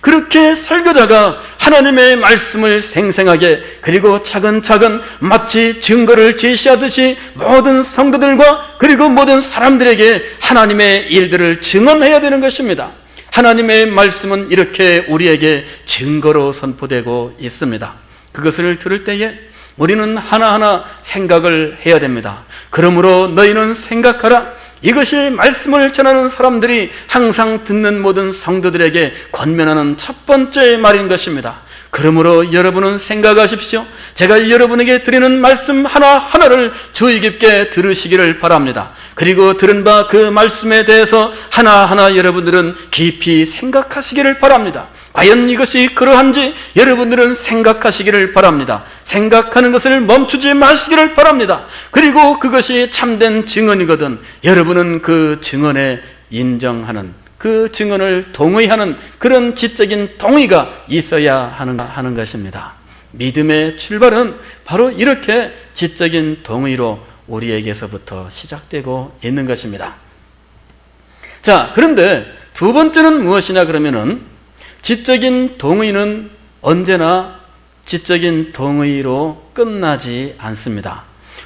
S1: 그렇게 설교자가 하나님의 말씀을 생생하게 그리고 차근차근 마치 증거를 제시하듯이 모든 성도들과 그리고 모든 사람들에게 하나님의 일들을 증언해야 되는 것입니다. 하나님의 말씀은 이렇게 우리에게 증거로 선포되고 있습니다. 그것을 들을 때에 우리는 하나하나 생각을 해야 됩니다. 그러므로 너희는 생각하라. 이것이 말씀을 전하는 사람들이 항상 듣는 모든 성도들에게 권면하는 첫 번째 말인 것입니다. 그러므로 여러분은 생각하십시오. 제가 여러분에게 드리는 말씀 하나하나를 주의 깊게 들으시기를 바랍니다. 그리고 들은 바 그 말씀에 대해서 하나하나 여러분들은 깊이 생각하시기를 바랍니다. 과연 이것이 그러한지 여러분들은 생각하시기를 바랍니다. 생각하는 것을 멈추지 마시기를 바랍니다. 그리고 그것이 참된 증언이거든 여러분은 그 증언에 인정하는, 그 증언을 동의하는 그런 지적인 동의가 있어야 하는 것입니다. 믿음의 출발은 바로 이렇게 지적인 동의로 우리에게서부터 시작되고 있는 것입니다. 자, 그런데 두 번째는 무엇이냐 그러면은 지적인 동의는 언제나 지적인 동의로 끝나지 않습니다.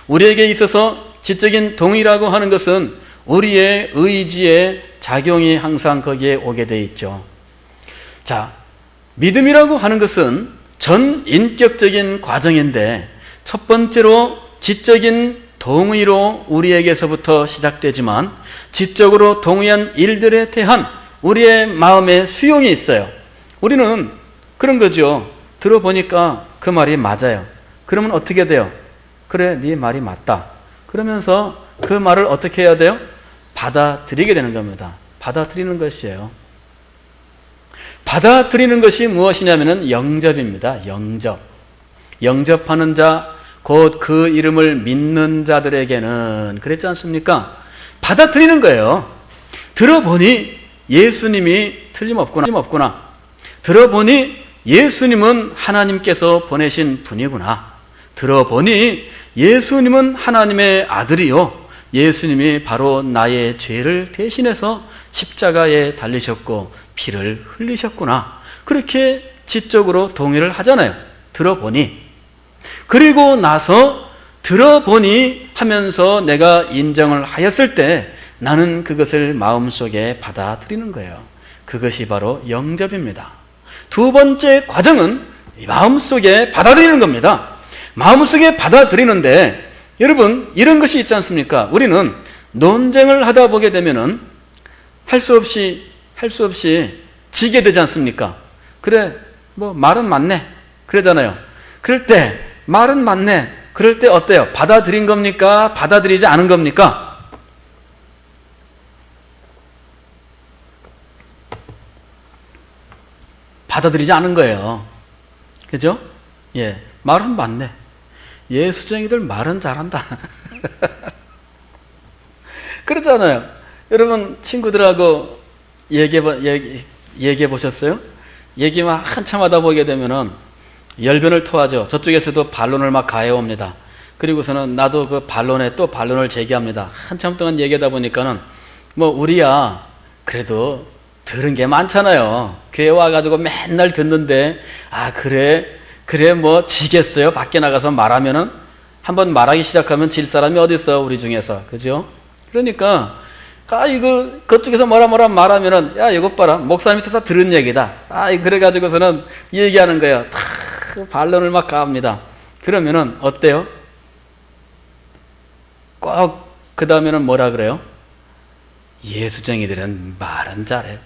S1: 우리에게 있어서 지적인 동의라고 하는 것은 우리의 의지의 작용이 항상 거기에 오게 돼 있죠. 자, 믿음이라고 하는 것은 전 인격적인 과정인데 첫 번째로 지적인 동의로 우리에게서부터 시작되지만 지적으로 동의한 일들에 대한 우리의 마음의 수용이 있어요. 우리는 그런 거죠. 들어보니까 그 말이 맞아요. 그러면 어떻게 돼요? 그래, 네 말이 맞다. 그러면서 그 말을 어떻게 해야 돼요? 받아들이게 되는 겁니다. 받아들이는 것이에요. 받아들이는 것이 무엇이냐면은 영접입니다. 영접. 영접하는 자, 곧 그 이름을 믿는 자들에게는 그랬지 않습니까? 받아들이는 거예요. 들어보니 예수님이 틀림없구나. 들어보니 예수님은 하나님께서 보내신 분이구나. 들어보니 예수님은 하나님의 아들이요. 예수님이 바로 나의 죄를 대신해서 십자가에 달리셨고 피를 흘리셨구나. 그렇게 지적으로 동의를 하잖아요. 들어보니. 그리고 나서 들어보니 하면서 내가 인정을 하였을 때 나는 그것을 마음속에 받아들이는 거예요. 그것이 바로 영접입니다. 두 번째 과정은 마음속에 받아들이는 겁니다. 마음속에 받아들이는데 여러분 이런 것이 있지 않습니까? 우리는 논쟁을 하다 보게 되면은 할 수 없이 지게 되지 않습니까? 그래, 뭐 말은 맞네. 그러잖아요. 그럴 때 말은 맞네. 그럴 때 어때요? 받아들인 겁니까? 받아들이지 않은 겁니까? 받아들이지 않은 거예요. 그죠? 예, 말은 맞네. 예수쟁이들 말은 잘한다. 그렇잖아요. 여러분 친구들하고 얘기해 보셨어요? 얘기만 한참 하다 보게 되면은 열변을 토하죠. 저쪽에서도 반론을 막 가해옵니다. 그리고서는 나도 그 반론에 또 반론을 제기합니다. 한참 동안 얘기하다 보니까는 뭐 우리야 그래도 들은 게 많잖아요. 교회 와가지고 맨날 듣는데 그래 뭐 지겠어요. 밖에 나가서 말하면은 한번 말하기 시작하면 질 사람이 어디 있어 우리 중에서. 그죠? 그러니까 이거 그쪽에서 뭐라 말하면은 야 이것 봐라 목사님 밑에서 들은 얘기다. 그래가지고서는 얘기하는 거예요. 다 반론을 막 가합니다. 그러면은 어때요? 꼭 그 다음에는 뭐라 그래요? 예수쟁이들은 말은 잘해.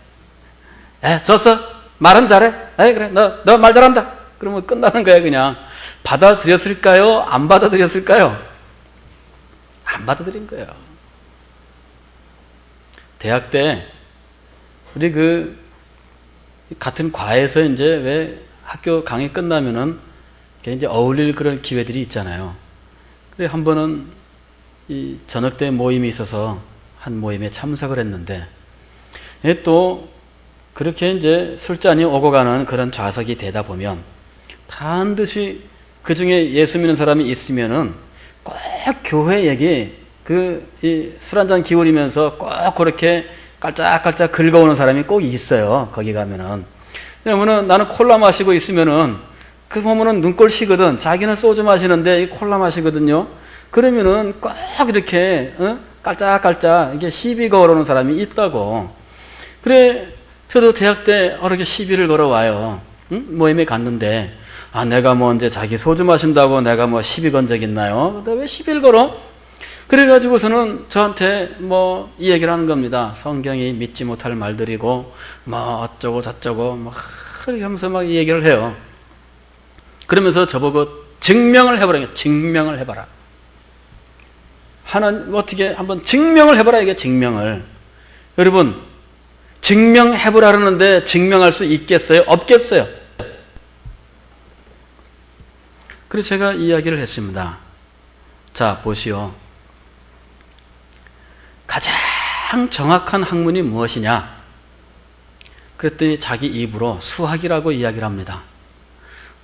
S1: 졌어? 말은 잘해? 그래 너 말 잘한다. 그러면 끝나는 거야. 그냥 받아들였을까요? 안 받아들였을까요? 안 받아들인 거예요. 대학 때 우리 같은 과에서 이제 왜 학교 강의 끝나면은 이제 어울릴 그런 기회들이 있잖아요. 그래 한 번은 이 저녁 때 모임이 있어서 한 모임에 참석을 했는데 또 그렇게 이제 술잔이 오고 가는 그런 좌석이 되다 보면 반드시 그 중에 예수 믿는 사람이 있으면은 꼭 교회 얘기 술 한잔 기울이면서 꼭 그렇게 깔짝깔짝 긁어오는 사람이 꼭 있어요. 거기 가면은. 왜냐면은 나는 콜라 마시고 있으면은 그 보면은 눈꼴 시거든. 자기는 소주 마시는데 이 콜라 마시거든요. 그러면은 꼭 이렇게 깔짝깔짝 이게 시비 걸어오는 사람이 있다고. 그래 저도 대학 때 이렇게 시비를 걸어와요. 모임에 갔는데 내가 뭐 이제 자기 소주 마신다고 내가 뭐 시비 건 적 있나요? 왜 시비를 걸어? 그래가지고서는 저한테 뭐 이 얘기를 하는 겁니다. 성경이 믿지 못할 말들이고 뭐 어쩌고 저쩌고 막 이렇게 하면서 막 얘기를 해요. 그러면서 저보고 증명을 해보라. 증명을 해봐라. 하나님 어떻게 한번 증명을 해봐라. 이게 증명을. 여러분 증명해보라는데 증명할 수 있겠어요? 없겠어요? 그래서 제가 이야기를 했습니다. 자, 보시오. 가장 정확한 학문이 무엇이냐? 그랬더니 자기 입으로 수학이라고 이야기를 합니다.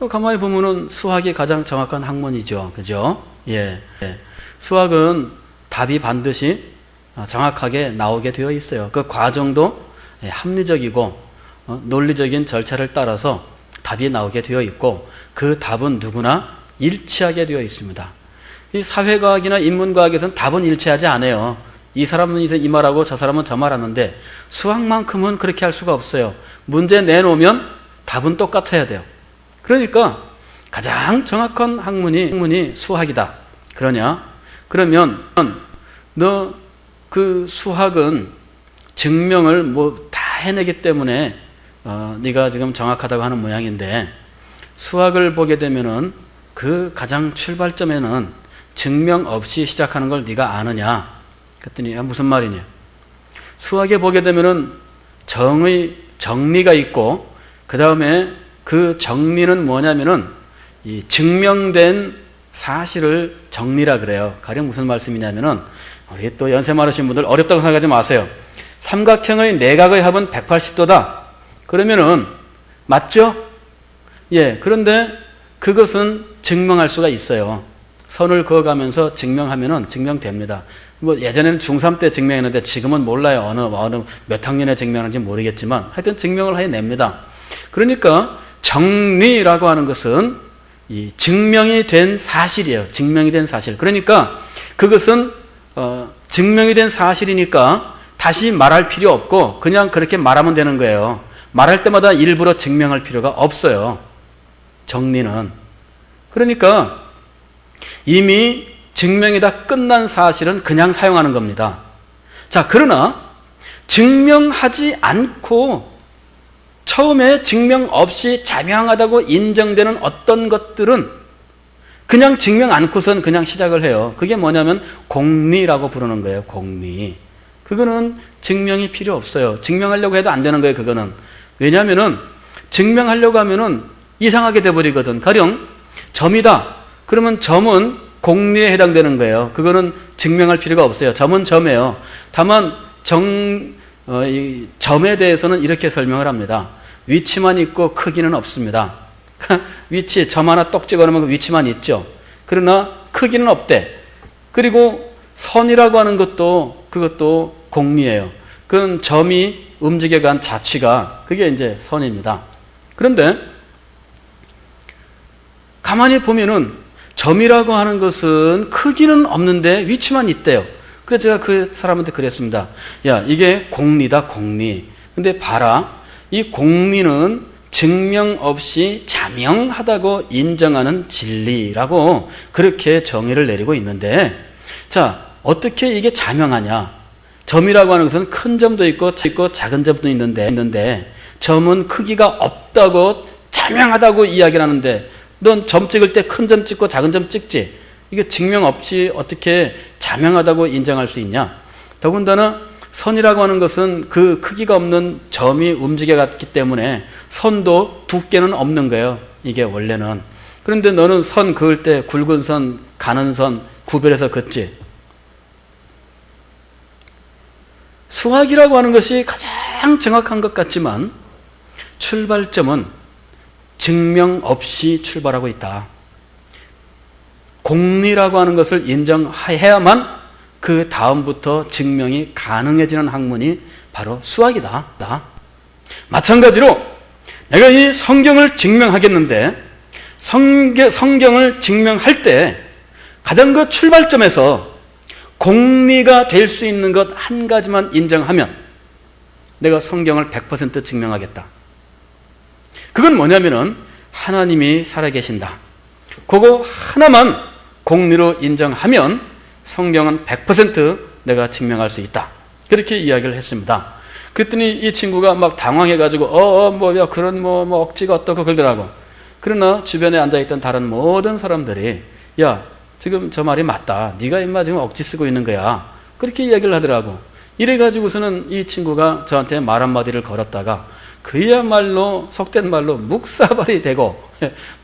S1: 가만히 보면은 수학이 가장 정확한 학문이죠. 그죠? 예. 수학은 답이 반드시 정확하게 나오게 되어 있어요. 그 과정도 합리적이고 논리적인 절차를 따라서 답이 나오게 되어 있고 그 답은 누구나 일치하게 되어 있습니다. 이 사회과학이나 인문과학에서는 답은 일치하지 않아요. 이 사람은 이 말하고 저 사람은 저 말하는데 수학만큼은 그렇게 할 수가 없어요. 문제 내놓으면 답은 똑같아야 돼요. 그러니까 가장 정확한 학문이 수학이다. 그러면 너 그 수학은 증명을 다 해내기 때문에 네가 지금 정확하다고 하는 모양인데 수학을 보게 되면은 그 가장 출발점에는 증명 없이 시작하는 걸 네가 아느냐? 그랬더니 무슨 말이냐? 수학에 보게 되면은 정리가 있고 그 다음에 그 정리는 뭐냐면은 이 증명된 사실을 정리라 그래요. 가령 무슨 말씀이냐면은 우리 또 연세 많으신 분들 어렵다고 생각하지 마세요. 삼각형의 내각의 합은 180도다. 그러면은 맞죠? 예. 그런데 그것은 증명할 수가 있어요. 선을 그어가면서 증명하면은 증명됩니다. 예전에는 중3 때 증명했는데 지금은 몰라요. 어느 몇 학년에 증명하는지 모르겠지만 하여튼 증명을 해냅니다. 그러니까 정리라고 하는 것은 이 증명이 된 사실이에요. 증명이 된 사실. 그러니까 그것은 증명이 된 사실이니까 다시 말할 필요 없고 그냥 그렇게 말하면 되는 거예요. 말할 때마다 일부러 증명할 필요가 없어요. 정리는. 그러니까 이미 증명이 다 끝난 사실은 그냥 사용하는 겁니다. 자, 그러나 증명하지 않고 처음에 증명 없이 자명하다고 인정되는 어떤 것들은 그냥 증명 않고선 그냥 시작을 해요. 그게 뭐냐면 공리라고 부르는 거예요. 공리. 그거는 증명이 필요 없어요. 증명하려고 해도 안 되는 거예요. 그거는. 왜냐하면은 증명하려고 하면은 이상하게 돼버리거든. 가령 점이다. 그러면 점은 공리에 해당되는 거예요. 그거는 증명할 필요가 없어요. 점은 점이에요. 다만 이 점에 대해서는 이렇게 설명을 합니다. 위치만 있고 크기는 없습니다. 위치, 점 하나 똑 찍어놓으면 위치만 있죠. 그러나 크기는 없대. 그리고 선이라고 하는 그것도 공리예요. 그건 점이 움직여간 자취가 그게 이제 선입니다. 그런데 가만히 보면은 점이라고 하는 것은 크기는 없는데 위치만 있대요. 그래서 제가 그 사람한테 그랬습니다. 야, 이게 공리다, 공리. 근데 봐라. 이 공리는 증명 없이 자명하다고 인정하는 진리라고 그렇게 정의를 내리고 있는데, 자, 어떻게 이게 자명하냐? 점이라고 하는 것은 큰 점도 있고 작은 점도 있는데 점은 크기가 없다고 자명하다고 이야기를 하는데 넌 점 찍을 때 큰 점 찍고 작은 점 찍지? 이게 증명 없이 어떻게 자명하다고 인정할 수 있냐? 더군다나 선이라고 하는 것은 그 크기가 없는 점이 움직여갔기 때문에 선도 두께는 없는 거예요. 이게 원래는. 그런데 너는 선 그을 때 굵은 선, 가는 선 구별해서 긋지. 수학이라고 하는 것이 가장 정확한 것 같지만 출발점은 증명 없이 출발하고 있다. 공리라고 하는 것을 인정해야만 그 다음부터 증명이 가능해지는 학문이 바로 수학이다. 마찬가지로 내가 이 성경을 증명하겠는데 성경을 증명할 때 가장 그 출발점에서 공리가 될 수 있는 것 한 가지만 인정하면 내가 성경을 100% 증명하겠다. 그건 뭐냐면은 하나님이 살아계신다. 그거 하나만 공리로 인정하면 성경은 100% 내가 증명할 수 있다. 그렇게 이야기를 했습니다. 그랬더니 이 친구가 막 당황해가지고 뭐야 그런 억지가 어떻고 그러더라고. 그러나 주변에 앉아있던 다른 모든 사람들이 야 지금 저 말이 맞다. 네가 임마 지금 억지 쓰고 있는 거야. 그렇게 이야기를 하더라고. 이래가지고서는 이 친구가 저한테 말 한마디를 걸었다가 그야말로 속된 말로 묵사발이 되고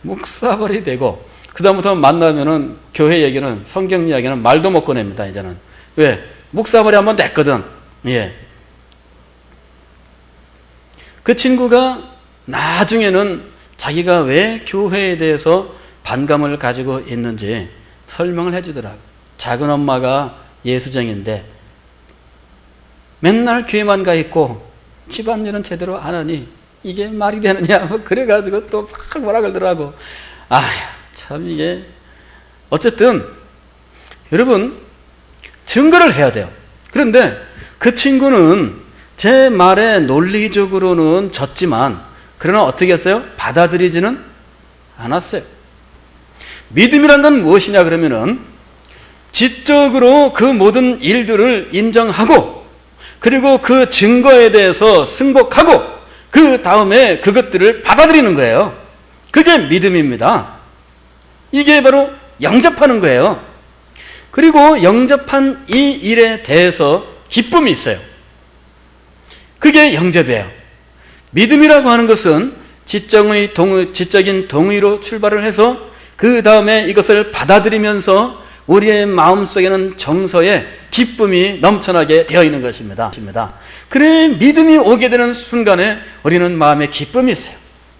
S1: 묵사발이 되고 그다음부터 만나면은 교회 얘기는 성경 이야기는 말도 못 꺼냅니다. 이제는 왜? 묵사발이 한번 됐거든. 예. 그 친구가 나중에는 자기가 왜 교회에 대해서 반감을 가지고 있는지 설명을 해주더라고. 작은 엄마가 예수쟁인데 맨날 교회만 가 있고 집안일은 제대로 안 하니 이게 말이 되느냐 뭐 그래가지고 또 막 뭐라 그러더라고. 참 이게 어쨌든 여러분 증거를 해야 돼요. 그런데 그 친구는 제 말에 논리적으로는 졌지만 그러나 어떻게 했어요? 받아들이지는 않았어요. 믿음이란 건 무엇이냐 그러면은 지적으로 그 모든 일들을 인정하고 그리고 그 증거에 대해서 승복하고 그 다음에 그것들을 받아들이는 거예요. 그게 믿음입니다. 이게 바로 영접하는 거예요. 그리고 영접한 이 일에 대해서 기쁨이 있어요. 그게 영접이에요. 믿음이라고 하는 것은 지적인 동의로 출발을 해서 그 다음에 이것을 받아들이면서 우리의 마음속에는 정서에 기쁨이 넘쳐나게 되어 있는 것입니다. 그래 믿음이 오게 되는 순간에 우리는 마음에 기쁨이 있어요.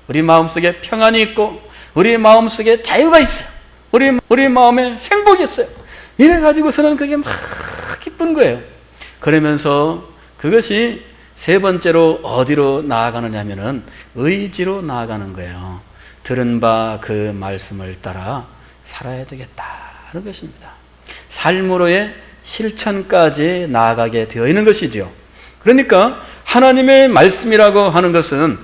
S1: 우리 마음속에 평안이 있고 우리 마음속에 자유가 있어요. 우리 마음에 행복이 있어요. 이래가지고서는 그게 막 기쁜 거예요. 그러면서 그것이 세 번째로 어디로 나아가느냐 하면은 의지로 나아가는 거예요. 들은 바 그 말씀을 따라 살아야 되겠다는 것입니다. 삶으로의 실천까지 나아가게 되어 있는 것이죠. 그러니까 하나님의 말씀이라고 하는 것은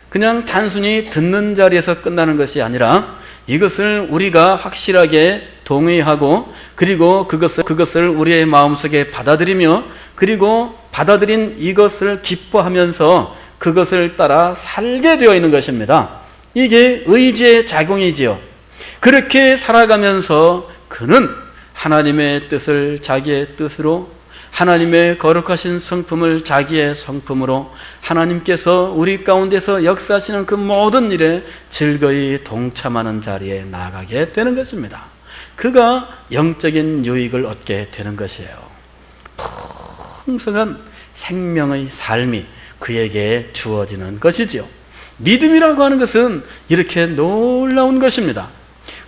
S1: 그냥 단순히 듣는 자리에서 끝나는 것이 아니라 이것을 우리가 확실하게 동의하고 그리고 그것을 우리의 마음속에 받아들이며 그리고 받아들인 이것을 기뻐하면서 그것을 따라 살게 되어 있는 것입니다. 이게 의지의 작용이지요. 그렇게 살아가면서 그는 하나님의 뜻을 자기의 뜻으로 하나님의 거룩하신 성품을 자기의 성품으로 하나님께서 우리 가운데서 역사하시는 그 모든 일에 즐거이 동참하는 자리에 나아가게 되는 것입니다. 그가 영적인 유익을 얻게 되는 것이에요. 풍성한 생명의 삶이 그에게 주어지는 것이지요. 믿음이라고 하는 것은 이렇게 놀라운 것입니다.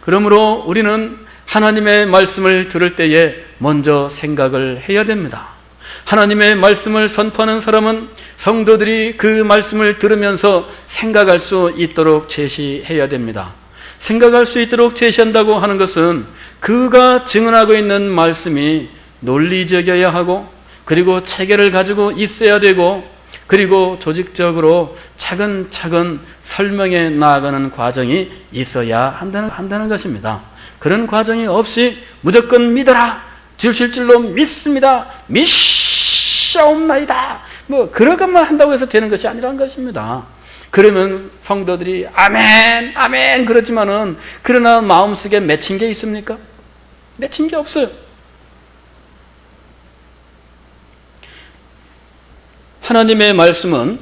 S1: 그러므로 우리는 하나님의 말씀을 들을 때에 먼저 생각을 해야 됩니다. 하나님의 말씀을 선포하는 사람은 성도들이 그 말씀을 들으면서 생각할 수 있도록 제시해야 됩니다. 생각할 수 있도록 제시한다고 하는 것은 그가 증언하고 있는 말씀이 논리적이어야 하고 그리고 체계를 가지고 있어야 되고 그리고 조직적으로 차근차근 설명해 나아가는 과정이 있어야 한다는 것입니다. 그런 과정이 없이 무조건 믿어라, 주실줄로 믿습니다, 믿사옵나이다 뭐 그런 것만 한다고 해서 되는 것이 아니라는 것입니다. 그러면 성도들이 아멘 아멘 그러지만은 그러나 마음속에 맺힌 게 있습니까? 맺힌 게 없어요. 하나님의 말씀은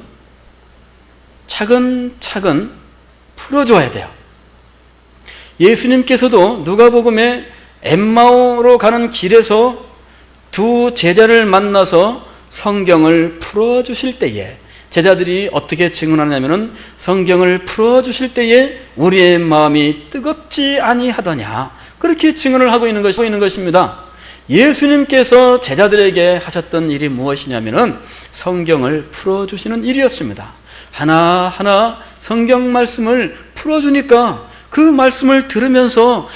S1: 차근차근 풀어줘야 돼요. 예수님께서도 누가복음에 엠마오로 가는 길에서 두 제자를 만나서 성경을 풀어주실 때에 제자들이 어떻게 증언하냐면은 성경을 풀어주실 때에 우리의 마음이 뜨겁지 아니하더냐 그렇게 증언을 하고 있는 것입니다. 예수님께서 제자들에게 하셨던 일이 무엇이냐면은 성경을 풀어주시는 일이었습니다. 하나하나 성경 말씀을 풀어주니까 그 말씀을 들으면서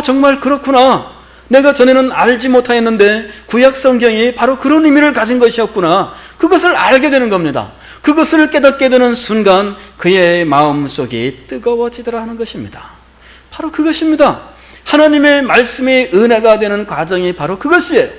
S1: 정말 그렇구나. 내가 전에는 알지 못하였는데 구약 성경이 바로 그런 의미를 가진 것이었구나. 그것을 알게 되는 겁니다. 그것을 깨닫게 되는 순간 그의 마음속이 뜨거워지더라 하는 것입니다. 바로 그것입니다. 하나님의 말씀이 은혜가 되는 과정이 바로 그것이에요.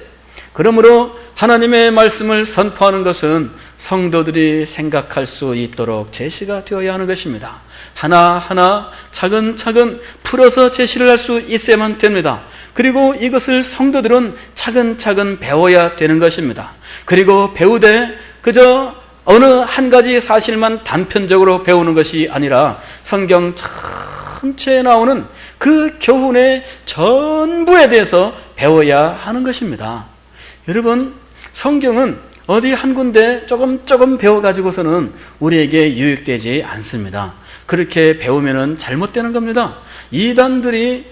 S1: 그러므로 하나님의 말씀을 선포하는 것은 성도들이 생각할 수 있도록 제시가 되어야 하는 것입니다. 하나하나 차근차근 풀어서 제시를 할 수 있어야만 됩니다. 그리고 이것을 성도들은 차근차근 배워야 되는 것입니다. 그리고 배우되 그저 어느 한 가지 사실만 단편적으로 배우는 것이 아니라 성경 전체에 나오는 그 교훈의 전부에 대해서 배워야 하는 것입니다. 여러분, 성경은 어디 한 군데 조금 배워가지고서는 우리에게 유익되지 않습니다. 그렇게 배우면 잘못되는 겁니다. 이단들이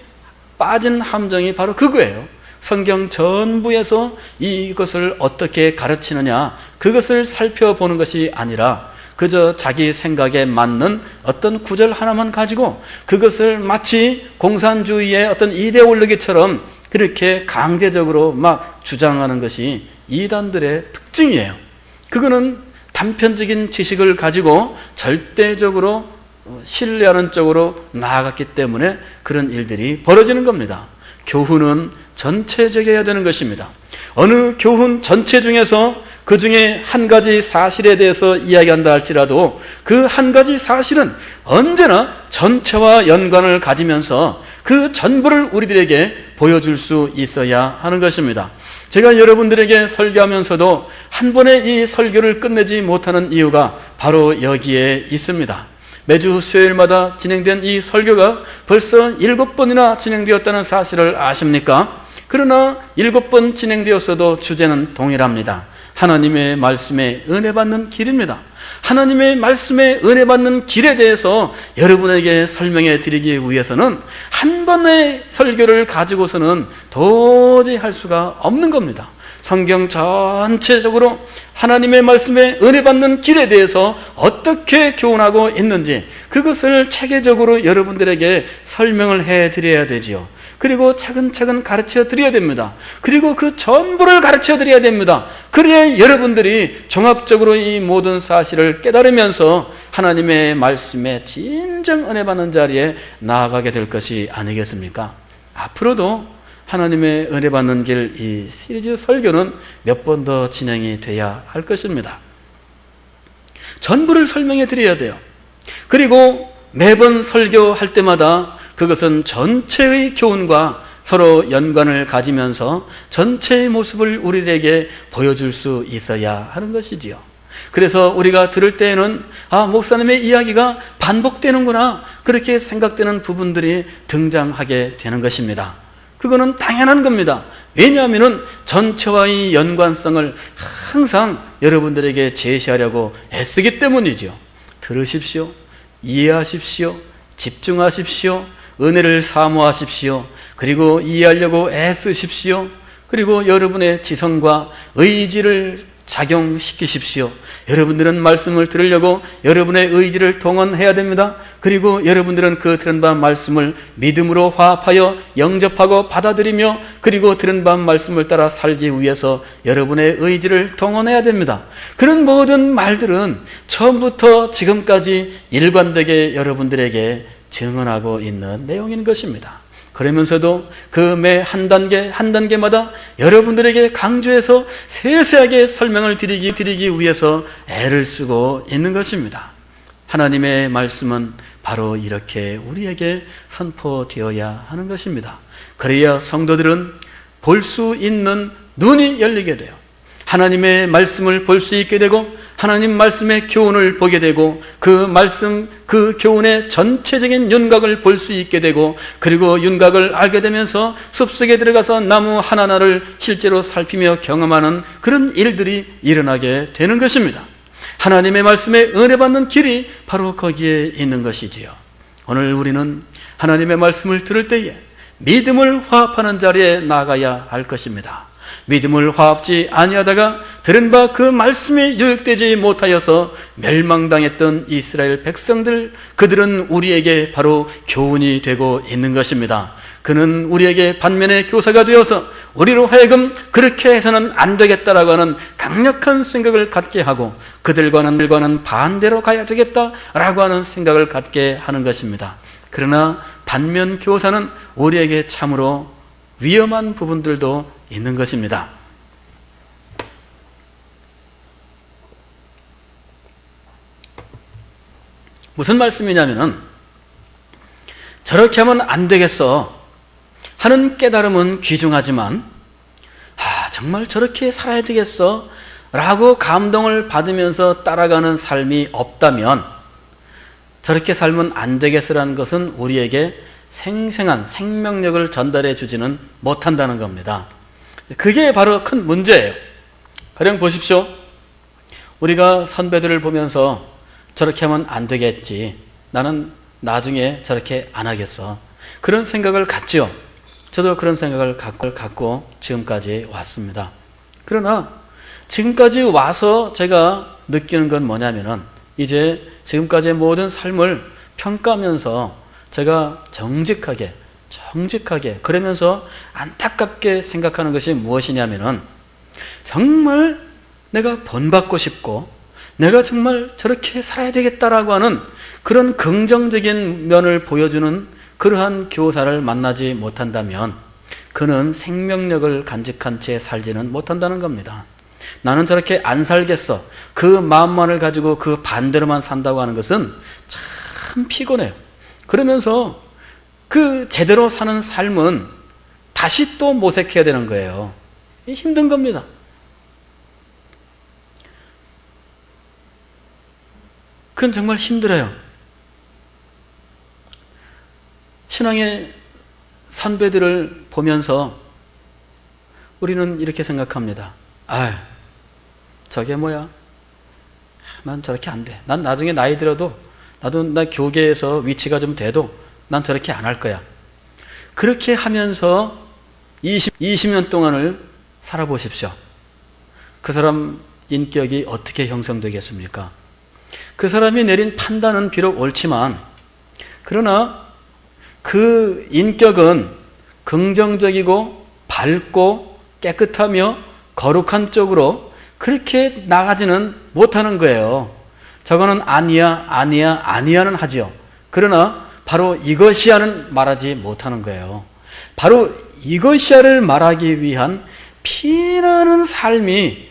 S1: 빠진 함정이 바로 그거예요. 성경 전부에서 이것을 어떻게 가르치느냐, 그것을 살펴보는 것이 아니라 그저 자기 생각에 맞는 어떤 구절 하나만 가지고 그것을 마치 공산주의의 어떤 이데올로기처럼 그렇게 강제적으로 막 주장하는 것이 이단들의 특징이에요. 그거는 단편적인 지식을 가지고 절대적으로 신뢰하는 쪽으로 나아갔기 때문에 그런 일들이 벌어지는 겁니다. 교훈은 전체적이어야 되는 것입니다. 어느 교훈 전체 중에서 그 중에 한 가지 사실에 대해서 이야기한다 할지라도 그 한 가지 사실은 언제나 전체와 연관을 가지면서 그 전부를 우리들에게 보여줄 수 있어야 하는 것입니다. 제가 여러분들에게 설교하면서도 한 번에 이 설교를 끝내지 못하는 이유가 바로 여기에 있습니다. 매주 수요일마다 진행된 이 설교가 벌써 7번이나 진행되었다는 사실을 아십니까? 그러나 7번 진행되었어도 주제는 동일합니다. 하나님의 말씀에 은혜 받는 길입니다. 하나님의 말씀에 은혜 받는 길에 대해서 여러분에게 설명해 드리기 위해서는 한 번의 설교를 가지고서는 도저히 할 수가 없는 겁니다. 성경 전체적으로 하나님의 말씀에 은혜 받는 길에 대해서 어떻게 교훈하고 있는지 그것을 체계적으로 여러분들에게 설명을 해드려야 되지요. 그리고 차근차근 가르쳐 드려야 됩니다. 그리고 그 전부를 가르쳐 드려야 됩니다. 그래야 여러분들이 종합적으로 이 모든 사실을 깨달으면서 하나님의 말씀에 진정 은혜 받는 자리에 나아가게 될 것이 아니겠습니까? 앞으로도 하나님의 은혜 받는 길 이 시리즈 설교는 몇 번 더 진행이 돼야 할 것입니다. 전부를 설명해 드려야 돼요. 그리고 매번 설교할 때마다 그것은 전체의 교훈과 서로 연관을 가지면서 전체의 모습을 우리에게 보여줄 수 있어야 하는 것이지요. 그래서 우리가 들을 때에는 목사님의 이야기가 반복되는구나 그렇게 생각되는 부분들이 등장하게 되는 것입니다. 그거는 당연한 겁니다. 왜냐하면 전체와의 연관성을 항상 여러분들에게 제시하려고 애쓰기 때문이죠. 들으십시오. 이해하십시오. 집중하십시오. 은혜를 사모하십시오. 그리고 이해하려고 애쓰십시오. 그리고 여러분의 지성과 의지를 작용시키십시오. 여러분들은 말씀을 들으려고 여러분의 의지를 동원해야 됩니다. 그리고 여러분들은 그 들은 바 말씀을 믿음으로 화합하여 영접하고 받아들이며 그리고 들은 바 말씀을 따라 살기 위해서 여러분의 의지를 동원해야 됩니다. 그런 모든 말들은 처음부터 지금까지 일관되게 여러분들에게 증언하고 있는 내용인 것입니다. 그러면서도 그 매 한 단계 한 단계마다 여러분들에게 강조해서 세세하게 설명을 드리기 위해서 애를 쓰고 있는 것입니다. 하나님의 말씀은 바로 이렇게 우리에게 선포되어야 하는 것입니다. 그래야 성도들은 볼 수 있는 눈이 열리게 돼요. 하나님의 말씀을 볼 수 있게 되고 하나님 말씀의 교훈을 보게 되고 그 말씀, 그 교훈의 전체적인 윤곽을 볼 수 있게 되고 그리고 윤곽을 알게 되면서 숲속에 들어가서 나무 하나하나를 실제로 살피며 경험하는 그런 일들이 일어나게 되는 것입니다. 하나님의 말씀에 은혜 받는 길이 바로 거기에 있는 것이지요. 오늘 우리는 하나님의 말씀을 들을 때에 믿음을 화합하는 자리에 나가야 할 것입니다. 믿음을 화합지 아니하다가 들은 바 그 말씀에 유익되지 못하여서 멸망당했던 이스라엘 백성들, 그들은 우리에게 바로 교훈이 되고 있는 것입니다. 그는 우리에게 반면의 교사가 되어서 우리로 하여금 그렇게 해서는 안 되겠다라고 하는 강력한 생각을 갖게 하고 그들과는 반대로 가야 되겠다라고 하는 생각을 갖게 하는 것입니다. 그러나 반면 교사는 우리에게 참으로 위험한 부분들도 있는 것입니다. 무슨 말씀이냐면은 저렇게 하면 안 되겠어. 하는 깨달음은 귀중하지만 정말 저렇게 살아야 되겠어 라고 감동을 받으면서 따라가는 삶이 없다면 저렇게 살면 안 되겠어라는 것은 우리에게 생생한 생명력을 전달해 주지는 못한다는 겁니다. 그게 바로 큰 문제예요. 가령 보십시오. 우리가 선배들을 보면서 저렇게 하면 안 되겠지, 나는 나중에 저렇게 안 하겠어, 그런 생각을 갖죠. 저도 그런 생각을 갖고 지금까지 왔습니다. 그러나 지금까지 와서 제가 느끼는 건 뭐냐면은 이제 지금까지의 모든 삶을 평가하면서 제가 정직하게 그러면서 안타깝게 생각하는 것이 무엇이냐면은 정말 내가 본받고 싶고 내가 정말 저렇게 살아야 되겠다라고 하는 그런 긍정적인 면을 보여주는 그러한 교사를 만나지 못한다면 그는 생명력을 간직한 채 살지는 못한다는 겁니다. 나는 저렇게 안 살겠어, 그 마음만을 가지고 그 반대로만 산다고 하는 것은 참 피곤해요. 그러면서 그 제대로 사는 삶은 다시 또 모색해야 되는 거예요. 힘든 겁니다. 그건 정말 힘들어요. 신앙의 선배들을 보면서 우리는 이렇게 생각합니다. 저게 뭐야? 난 저렇게 안 돼. 난 나중에 나이 들어도 나 교계에서 위치가 좀 돼도 난 저렇게 안 할 거야. 그렇게 하면서 20년 동안을 살아보십시오. 그 사람 인격이 어떻게 형성되겠습니까? 그 사람이 내린 판단은 비록 옳지만 그러나 그 인격은 긍정적이고 밝고 깨끗하며 거룩한 쪽으로 그렇게 나가지는 못하는 거예요. 저거는 아니야는 하죠. 그러나 바로 이것이야는 말하지 못하는 거예요. 바로 이것이야를 말하기 위한 피나는 삶이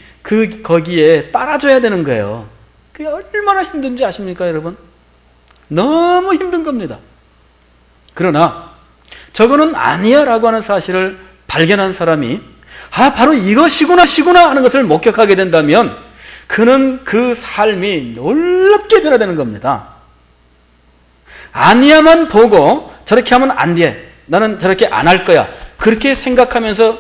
S1: 거기에 따라줘야 되는 거예요. 그게 얼마나 힘든지 아십니까, 여러분? 너무 힘든 겁니다. 그러나 저거는 아니야 라고 하는 사실을 발견한 사람이 바로 이것이구나 하는 것을 목격하게 된다면 그는 그 삶이 놀랍게 변화되는 겁니다. 아니야만 보고 저렇게 하면 안 돼, 나는 저렇게 안 할 거야, 그렇게 생각하면서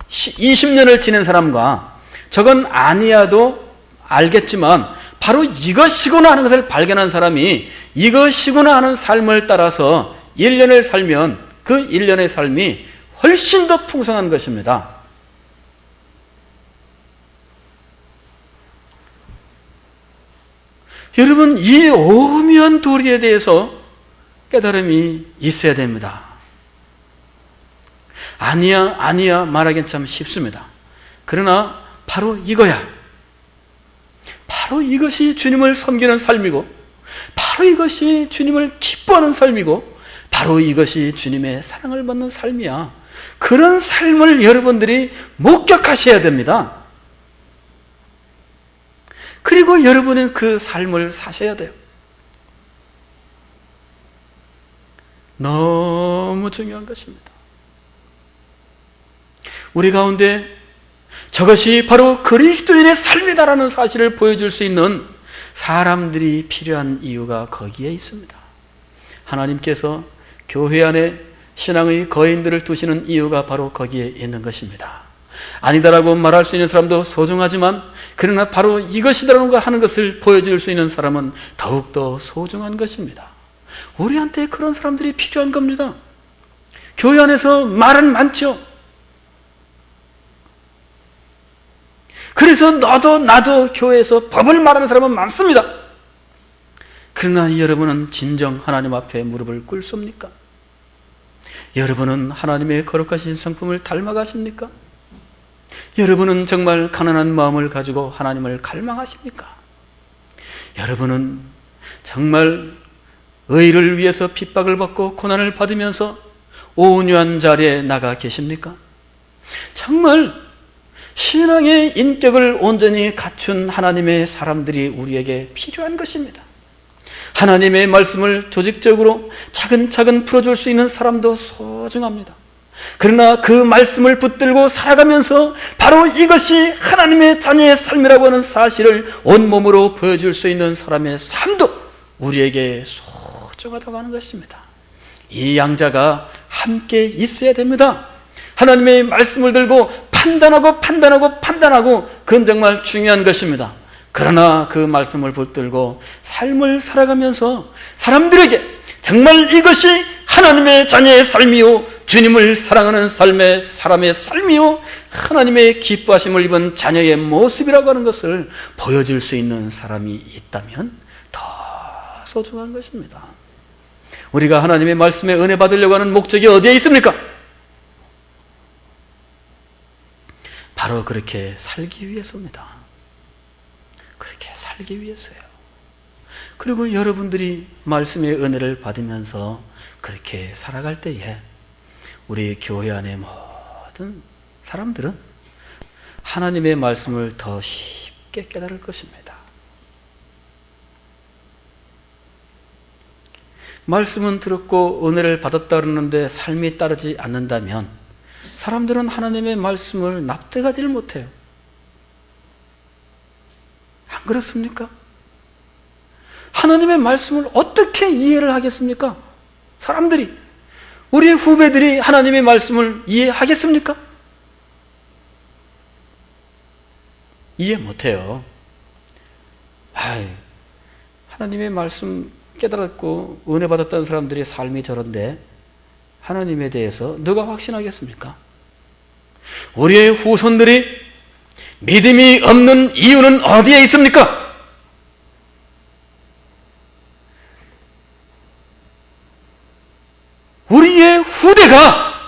S1: 20년을 지낸 사람과 저건 아니야도 알겠지만 바로 이것이구나 하는 것을 발견한 사람이 이것이구나 하는 삶을 따라서 1년을 살면 그 1년의 삶이 훨씬 더 풍성한 것입니다. 여러분, 이 오묘한 도리에 대해서 깨달음이 있어야 됩니다. 아니야 말하기는 참 쉽습니다. 그러나 바로 이거야, 바로 이것이 주님을 섬기는 삶이고 바로 이것이 주님을 기뻐하는 삶이고 바로 이것이 주님의 사랑을 받는 삶이야. 그런 삶을 여러분들이 목격하셔야 됩니다. 그리고 여러분은 그 삶을 사셔야 돼요. 너무 중요한 것입니다. 우리 가운데 저것이 바로 그리스도인의 삶이다라는 사실을 보여줄 수 있는 사람들이 필요한 이유가 거기에 있습니다. 하나님께서 교회 안에 신앙의 거인들을 두시는 이유가 바로 거기에 있는 것입니다. 아니다라고 말할 수 있는 사람도 소중하지만 그러나 바로 이것이다라는 거 하는 것을 보여줄 수 있는 사람은 더욱더 소중한 것입니다. 우리한테 그런 사람들이 필요한 겁니다. 교회 안에서 말은 많죠. 그래서 너도 나도 교회에서 법을 말하는 사람은 많습니다. 그러나 여러분은 진정 하나님 앞에 무릎을 꿇습니까? 여러분은 하나님의 거룩하신 성품을 닮아가십니까? 여러분은 정말 가난한 마음을 가지고 하나님을 갈망하십니까? 여러분은 정말 의를 위해서 핍박을 받고 고난을 받으면서 온유한 자리에 나가 계십니까? 정말 신앙의 인격을 온전히 갖춘 하나님의 사람들이 우리에게 필요한 것입니다. 하나님의 말씀을 조직적으로 차근차근 풀어줄 수 있는 사람도 소중합니다. 그러나 그 말씀을 붙들고 살아가면서 바로 이것이 하나님의 자녀의 삶이라고 하는 사실을 온몸으로 보여줄 수 있는 사람의 삶도 우리에게 소중하다고 하는 것입니다. 이 양자가 함께 있어야 됩니다. 하나님의 말씀을 들고 판단하고 그건 정말 중요한 것입니다. 그러나 그 말씀을 붙들고 삶을 살아가면서 사람들에게 정말 이것이 하나님의 자녀의 삶이요, 주님을 사랑하는 삶의 사람의 삶이요, 하나님의 기뻐하심을 입은 자녀의 모습이라고 하는 것을 보여줄 수 있는 사람이 있다면 더 소중한 것입니다. 우리가 하나님의 말씀에 은혜 받으려고 하는 목적이 어디에 있습니까? 바로 그렇게 살기 위해서입니다. 그렇게 살기 위해서요. 그리고 여러분들이 말씀의 은혜를 받으면서 그렇게 살아갈 때에 우리 교회 안의 모든 사람들은 하나님의 말씀을 더 쉽게 깨달을 것입니다. 말씀은 들었고 은혜를 받았다 그러는데 삶이 따르지 않는다면 사람들은 하나님의 말씀을 납득하지를 못해요. 안 그렇습니까? 하나님의 말씀을 어떻게 이해를 하겠습니까? 사람들이, 우리의 후배들이 하나님의 말씀을 이해하겠습니까? 이해 못해요. 하나님의 말씀 깨달았고 은혜 받았다는 사람들의 삶이 저런데 하나님에 대해서 누가 확신하겠습니까? 우리의 후손들이 믿음이 없는 이유는 어디에 있습니까? 우리의 후대가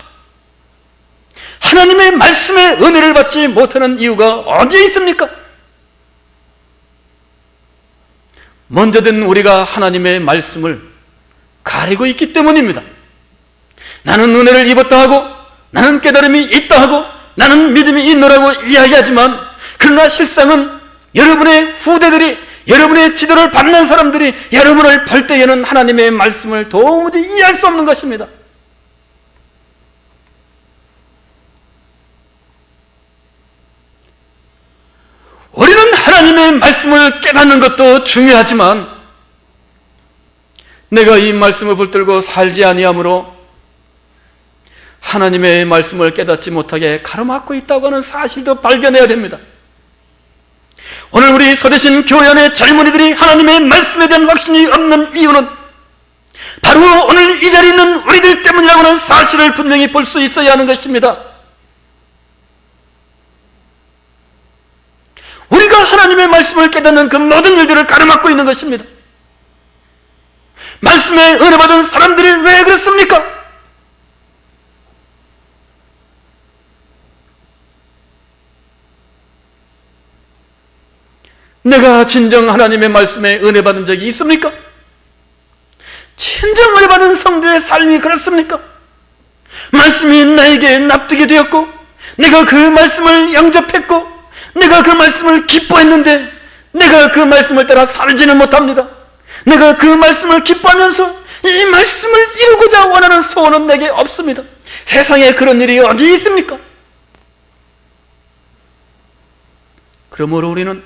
S1: 하나님의 말씀의 은혜를 받지 못하는 이유가 어디에 있습니까? 먼저 된 우리가 하나님의 말씀을 가리고 있기 때문입니다. 나는 은혜를 입었다 하고 나는 깨달음이 있다 하고 나는 믿음이 있노라고 이야기하지만 그러나 실상은 여러분의 후대들이, 여러분의 지도를 받는 사람들이 여러분을 볼 때에는 하나님의 말씀을 도무지 이해할 수 없는 것입니다. 우리는 하나님의 말씀을 깨닫는 것도 중요하지만 내가 이 말씀을 붙들고 살지 아니하므로 하나님의 말씀을 깨닫지 못하게 가로막고 있다고 하는 사실도 발견해야 됩니다. 오늘 우리 서대신 교회 안의 젊은이들이 하나님의 말씀에 대한 확신이 없는 이유는 바로 오늘 이 자리에 있는 우리들 때문이라고 하는 사실을 분명히 볼 수 있어야 하는 것입니다. 우리가 하나님의 말씀을 깨닫는 그 모든 일들을 가로막고 있는 것입니다. 말씀에 은혜 받은 사람들이 왜 그렇습니까? 내가 진정 하나님의 말씀에 은혜 받은 적이 있습니까? 진정 은혜 받은 성도의 삶이 그렇습니까? 말씀이 나에게 납득이 되었고 내가 그 말씀을 영접했고 내가 그 말씀을 기뻐했는데 내가 그 말씀을 따라 살지는 못합니다. 내가 그 말씀을 기뻐하면서 이 말씀을 이루고자 원하는 소원은 내게 없습니다. 세상에 그런 일이 어디 있습니까? 그러므로 우리는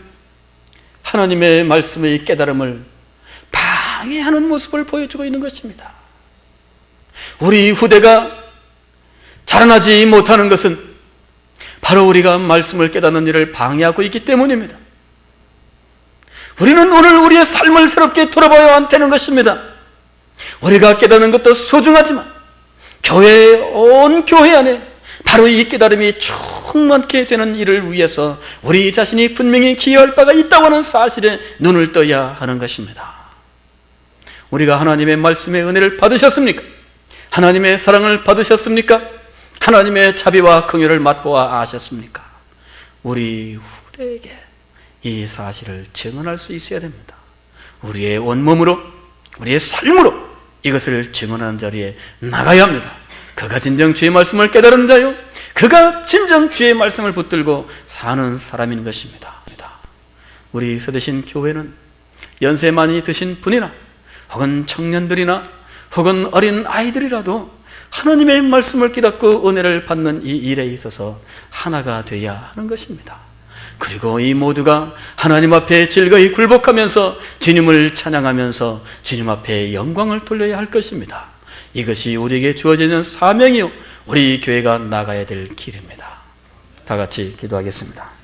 S1: 하나님의 말씀의 깨달음을 방해하는 모습을 보여주고 있는 것입니다. 우리 후대가 자라나지 못하는 것은 바로 우리가 말씀을 깨닫는 일을 방해하고 있기 때문입니다. 우리는 오늘 우리의 삶을 새롭게 돌아봐야 되는 것입니다. 우리가 깨닫는 것도 소중하지만 온 교회 안에 바로 이 깨달음이 충만케 되는 일을 위해서 우리 자신이 분명히 기여할 바가 있다고 하는 사실에 눈을 떠야 하는 것입니다. 우리가 하나님의 말씀의 은혜를 받으셨습니까? 하나님의 사랑을 받으셨습니까? 하나님의 자비와 긍휼을 맛보아 아셨습니까? 우리 후대에게 이 사실을 증언할 수 있어야 됩니다. 우리의 온몸으로, 우리의 삶으로 이것을 증언하는 자리에 나가야 합니다. 그가 진정 주의 말씀을 깨달은 자요, 그가 진정 주의 말씀을 붙들고 사는 사람인 것입니다. 우리 서대신 교회는 연세 많이 드신 분이나 혹은 청년들이나 혹은 어린 아이들이라도 하나님의 말씀을 깨닫고 은혜를 받는 이 일에 있어서 하나가 되어야 하는 것입니다. 그리고 이 모두가 하나님 앞에 즐거이 굴복하면서 주님을 찬양하면서 주님 앞에 영광을 돌려야 할 것입니다. 이것이 우리에게 주어지는 사명이요, 우리 교회가 나가야 될 길입니다. 다 같이 기도하겠습니다.